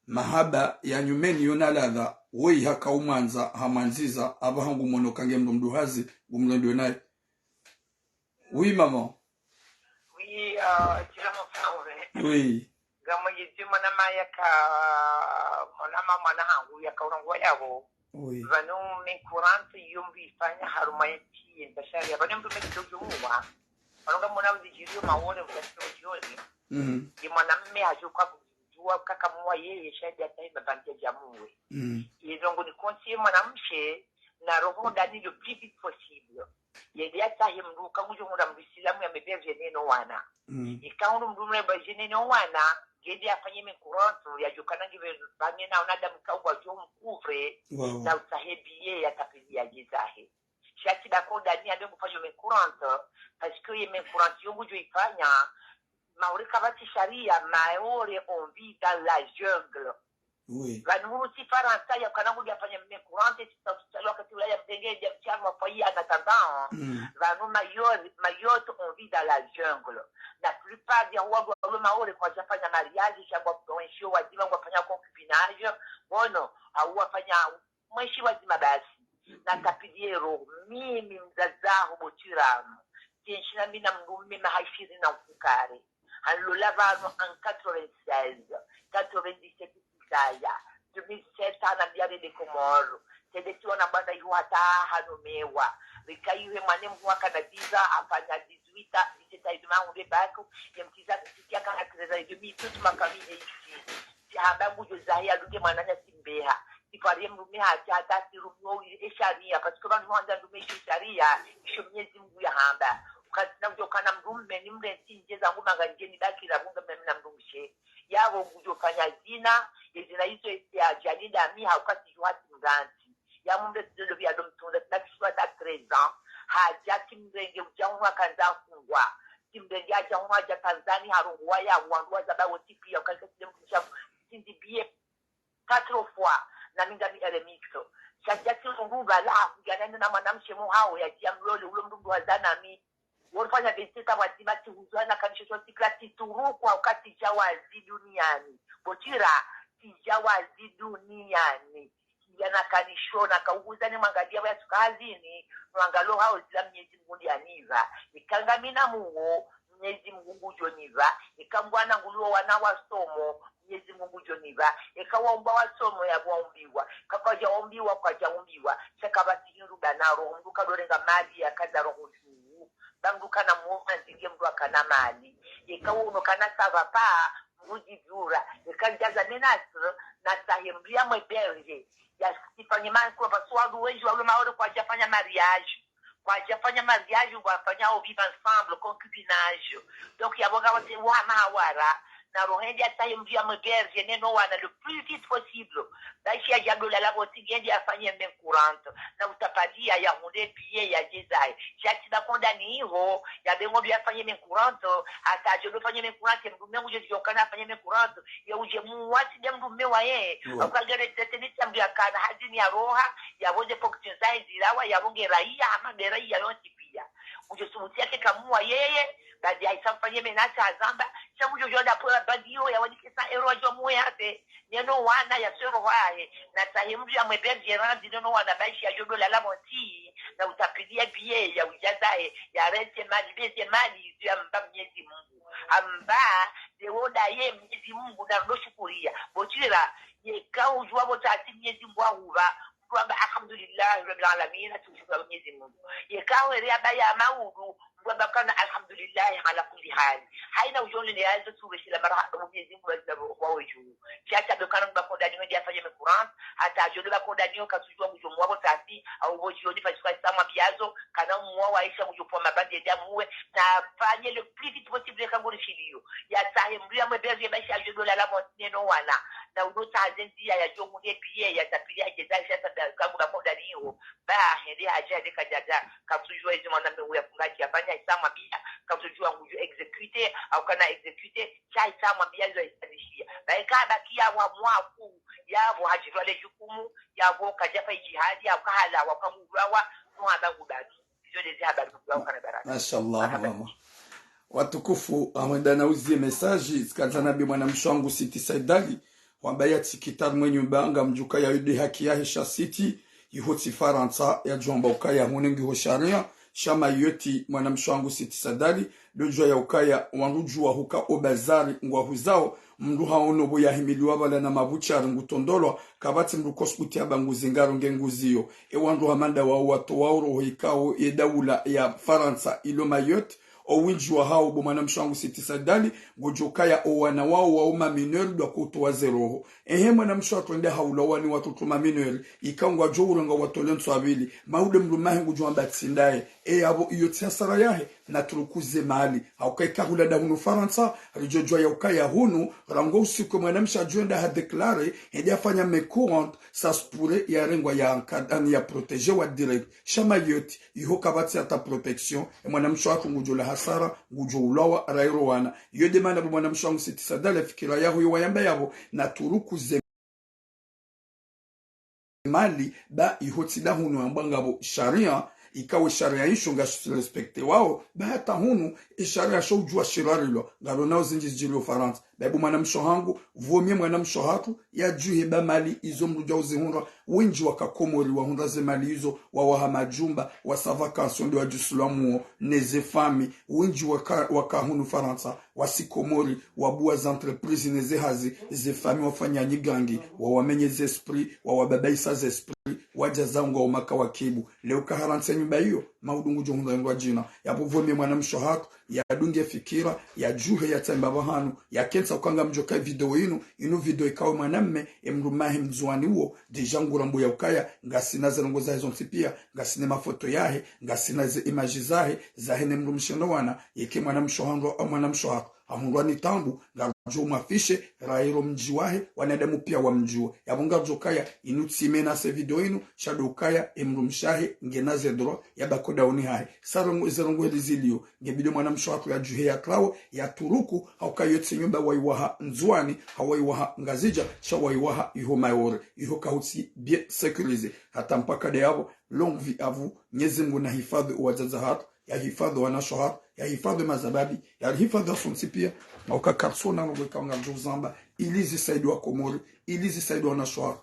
mahaba ya nyumeni yona ladha wei haka umanza hamanziza abahangu mono kange mduhazi gumlondo naye. Oui, maman. Oui, tu l'as montré. Oui. Gamo yiti mwana maya ka mwana hangu ya kaurangwa yabo. Oui. Vanu menkurante yumbi fanya haruma yati ndashari ya vanu mdume kidojuwa. Wanunga mwana uzijirio maone ukasito jioni. Di mwana mme hajuka kujua kaka mwa yeye shadi ya taima bantia jamuwe. Yezongu ni konsiye mwana mshe na roho ndani le plus vite possible. Yedi hata himruka ngujo muna mbisilamu ya mebea jeneno wana. Ikaundu mdume ba jeneno wana, gedi afanye menkurantu ya jukanangi bange na unada mkauwa jo mkuvre na utahebiye ya tapili ya jizahe. Shaki dako dani ya dengu fajo menkurantu, paske ye menkurantu yungu jo ifanya, maurika bati sharia, maore on vit dans la jungle. Oui. Vanuru si Faransa ya kana ngudi afanya mme courante tutalo wakati ule ya mtenge ya mchama kwa hii anatambaa. Vanu mayotte on vit dans la jungle. La plupart des rois le maore kwa jafanya mariage changwa kuonyesha wazima wafanya concubinage. Bono au wafanya mweshi wazima basi. Na tapidiero mimi mzazaho Botiramu. Tienshina mina mndume mahashiri na ukukare. Halola vanu en 96, 97 Kaya, 2007 na biare de Komoro. Sedetiwa na banda yuhata hanumewa. Rikaiwe mwane mwaka na diza afanya 18 17 iduma unde bako. Yemtiza kusikia kana 13 tout makamine ici. Si habangu jozahia duke mananya simbeha. Sifari mrume hata sirumyo esharia parce que banu handa ndume sharia isho Mwenyezi Mungu ya hamba. Ukati ujokana mrume ni mre sinjeza nguma ngajeni baki la bunga mimi na mrumshe. Yabo kujofanya zina hizo ya jalida mi haukati juhati mganti ya mumbe tudelo vya domtunda tunakishwa ta 13 ans haja kimrenge ujaunwa kanza kungwa kimrenge ajaunwa ja Tanzania harungwa ya wandwa zabawo tipi ya kalika kidemkisha sindibie 4 fois na mingani elemixo shajati nguva la kujanana na mwanamshe mu hao ya jiamlole ulo mdungu wa zanami wafanya visita wazimati huzwana kanisho siklati turuku wakati jawazi duniani. Botira tijawazi duniani. Kijana kanisho na kauguzani mwangalia wa tukazini. Mwangalo hao zila Mwenyezi Mungu aniva. Ikangamina Mungu Mwenyezi Mungu joniva. Ikambwana nguluwa wanawa somo Mwenyezi Mungu joniva. Ikawaomba wasomo ya waombiwa. Kakaja ombiwa kwa jaombiwa. Shakabati hiruba na roho. Mduka dorenga mali ya kaza roho juu. Bangu kana muona ndige mtu akana mali ikawa unokana sava pa mudi dura ikajaza menasro na sahembria mweberge ya sifanye mani kwa paswadu wengi wale maore kwa jafanya mariage wafanya au vivre ensemble concubinage donc yabonga wote wa mawara na rohendi atayembria mweberge neno wana le plus vite possible baishi ya jado la boti gendi afanye men courante na utapadia ya hunde pie ya jezai jati na kondani hiyo ya bengo bia afanye men courante ata jodo afanye men courante mdume uje jokana afanye men courante ya uje muwati dem mdume wa yeye akagere tetenisi ambia kana hadini ya roha ya woje pokutenzai zirawa ya bonge raia ama berai yonti pia uje sumutia ke kamua yeye baada ya isafanye menasa azamba chamu jojoda poa badio ya wadikisa ero jomu yate neno wana ya sero wae na sahemu ya mweberge randi neno wana baishi ya jodo la lamonti na utapidia bie ya ujazae ya rete mali ya mba Mwenyezi Mungu amba de woda ye Mwenyezi Mungu na ndo shukuria Botira ye kau jua botati Mwenyezi Mungu ahuva kwamba alhamdulillah rabbil alamin tushukuru Mwenyezi Mungu ye kau ria baya maudu kwamba kana alhamdulillah ala kulli hal haina ujoni ni azo tuweshi la marhaba Mwenyezi Mungu wa wajuu chacha dokana mbakoda ni ndio afanye Qur'an hata ajodo bakoda niyo kasujua mjomo wabo tasi au bojioni pa kwa sama biazo kana muwa waisha mjopo mabandi ya muwe na fanye le plus vite possible kangori filio ya sahemria mbezo maisha ajodo la neno wana na unota azendia ya jomu ne pie ya tapilia jeza shata kangu bakoda niyo ba hende haja de kajaja kasujua hizo mwanambe ya fungaji afanya isama bia kasujua ngujo execute au kana execute cha isama bia hizo isadishia baika bakia wa mwaku yabo hajitwale jukumu yabo kajafa jihadi au kahala wakamugwawa mwana gubaki hizo ndio habari kwa kana baraka mashallah mama watukufu amwenda uzie message zikazana bi mwanamsho wangu Siti Saidali kwamba yati kitabu mwenye mbanga mjuka ya yude haki ya hesha Siti ihoti Faransa ya jomba ukaya hunengi ho sharia shama yoti mwanamsho wangu Siti Saidali dojwa ya ukaya wanujua huka obazari ngwa huzao mruha ono bo yahimiliwa bala na mabuchari ngutondolwa kabati mrukoskuti abangu zingaro ngenguziyo wandu hamanda wa watu wauro hikao edawula ya Faransa ilo Mayotte owinjwa hao bo mwanamsho wangu Siti Saidali gojokaya owana wao wauma mineur do kutoa zeroho mwanamsho atwende haulawani watoto ma mineur ikangwa jowurenga watolenso abili maude mrumahe ngujwa mbatsindaye abo iyo tsasara yahe na turukuze mali haukaika hulada hunu Faransa rijojwa ya ukaya hunu rango usiku mwanamsho ajuenda ha deklare hedi afanya mecourant saspure ya rengwa ya ankadani ya protege wa direct shama yoti iho kabati ata protection mwanamsho watu ngujola hasara ngujo ulawa rairo wana yode mana mwanamsho wangu Siti Saidali fikira yaho yo wayamba yabo na turukuze mali ba ihotida hunu ambangabo sharia ikawe sharia isho nga respecte wao ba hata hunu sharia sho ujua shirarilo ngalo nao zinji jilo Faransa babu mwana mshohangu vomie mwana mshohatu ya juhe ba mali izo mruja uzihunra wenji wakakomori wa hunra ze mali izo wa wahamajumba wa savakansyon de wa jusulamu neze fami wenji waka hunu Faransa wasikomori wabuwa za entreprise neze hazi ze fami wafanya nyigangi wa wamenye ze esprit wa wababaisa ze esprit wajazangu wa umaka wakibu leo kaharanse nyumba hiyo maudungu johunda ndwa jina yapo vomie mwana mshohatu ya dunge fikira ya juhe ya temba bahanu ya kensa ukanga mjoka video inu video ikawe mwanamme emrumahi mzuani uo dejangu mbo ya ukaya ngasina zerongo za hizo nsipia ngasine mafoto yahe ngasina ze imaji zahe ne mrumshendo wana yeke mwana mshohatu ahundwa ni tambu ngajo mafishe rairo mjiwahe wanadamu pia wamjua yabonga jokaya inutsime na se video inu shadokaya emrumshahe ngenaze dro yabakoda oni hahe sarongo zerongo elizilio ngebido mwana mshohatu ya juhe ya klawo ya turuku haukayotse nyumba waiwaha nzuani hawaiwaha ngazija shawaiwaha iho mayore iho kahutsi bien sécurisé hata mpaka de yabo longue vie à vous nyezingu na hifadhi wazaza hatu ya hifadhi wanashohatu ya hifadhi mazababi ya hifadhi wafunsipia na ukakarsona ngweka ngajuzamba ilizi saidi wa komori ilizi saidi wanashohatu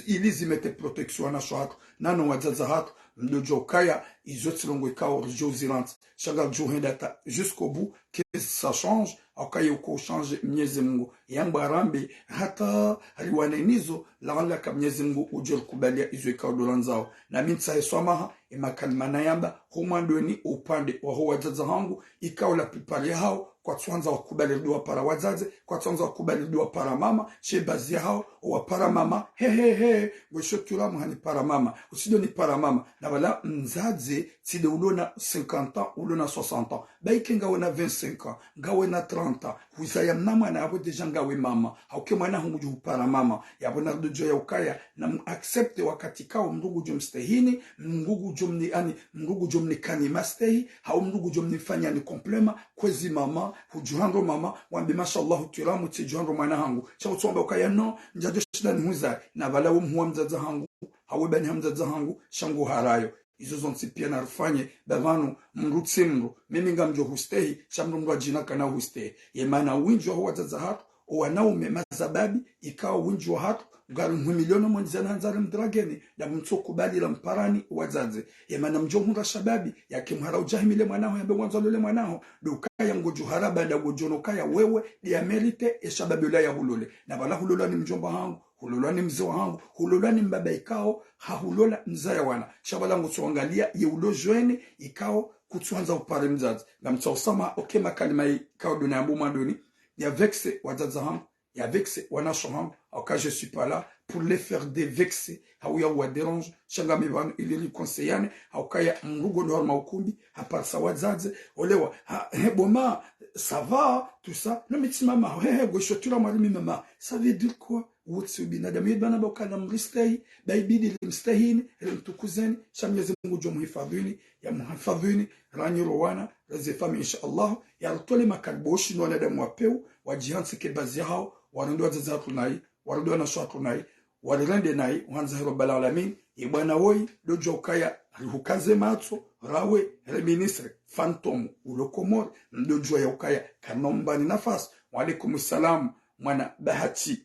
ilizi mete protection wanashohatu nano wazaza hatu mdojo kaya izotilongo ikao jozilante chaga juhendata jusqu'au bout que ça change akaye uko change Mwenyezi Mungu yambarambe hata aliwanenizo laala ka Mwenyezi Mungu ujel kubalia izo ikao dolanzao na mitsa eswamaha emakalmana yamba homandoni upande wa wazaza hangu ikao la prepare hao kwa twanza wakubalirwa para wazaze kwa twanza wakubalirwa para mama shebazi hao wa para mama he goshotura muhani para mama usido ni para mama na wala mzaze tide ulona 50 ans ulona 60 ans baike ngawe na 25 ans ngawe na 30 ans huzaya mnama na abo deja ngawe mama hauke mwana humuju para mama yabona dojo ya ukaya na accepte wakati kao mndugu jomstehini mndugu jomni ani mndugu jomni kani mastehi hau mndugu jomni fanya ni komplema kwezi mama hujuhando mama wambi mashallah tiramu tijuhando mwana hangu cha utsomba ukaya no njajo shida ni huza na bala umhuwa mzaza hangu hawe bani hamzaza hangu shangu harayo izo zonsi pia na rufanye bavanu mrutsi mru mimi ngamjo hustehi shamru mru ajina kana hustehi yemana winjo huwa zaza hatu wanaume mazababi ikawa winjo hatu ngaru milioni mwanzana hanzari mdrageni na mtsokubali la mparani wazaze yemana mjohunga shababi yake mhara ujahimile mwanao yambe mwanzalule mwanao dukaya ngoju haraba da gojono kaya wewe dia merite e shababi la ya hulole na bala hulola ni mjomba hangu hulola ni mzee wangu hulola ni mbaba ikao hahulola mzaya wana shabala ngotsoangalia ye ulojweni ikao kutwanza upare mzazi na mtsosama okema kalima ikao dona yambo mandoni ya vexe wazaza hangu ya vexe wanashoham auka je suis pas là pour les faire des vexer hauya wa dérange changa mibano ili conseillane auka ya mrugo norma ukumbi hapa sawazaze olewa heboma ça va tout ça le médecin mama goshotura mwalimu mama ça veut dire quoi wotsi binadamu yebana bokana mristei baibidi mstahini mtukuzeni shamyeze Mungu jo muhifadhini ya muhifadhini ranyi rowana razefami inshallah ya rutole makalboshi no wanadamu wapeu wajihanse ke bazi hao warendo wazazatu nai warendo na swatu nai warende nai wanza rabbal alamin ibwana woi dojo kaya rihukaze matso rawe le ministre phantom ulokomor dojo ya ukaya kanomba ni nafasi wa alaikum salam mwana bahati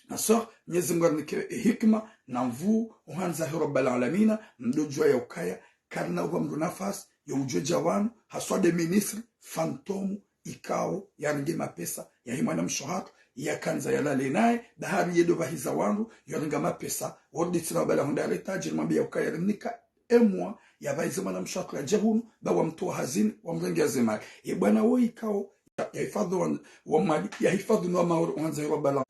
nasor Mwenyezi Mungu anike hikma na mvu uhanza rabbal alamin dojo ya ukaya karna uwa mdu nafasi ya ujoja wanu haswa de ministre phantom ikao yaringe mapesa ya himana mshohatu ya kanza ya lale nae bahari yedo vahiza wangu yaringa mapesa wardi tina bala hundale tajir mambi ya ukaya rimnika emwa ya vaiza mana mshohatu ya jehunu ba wa mtuwa hazini wa mrengi ya zemari bwana wo ikao ya hifadhu wa mali ya hifadhu wa mauru wanza ya bala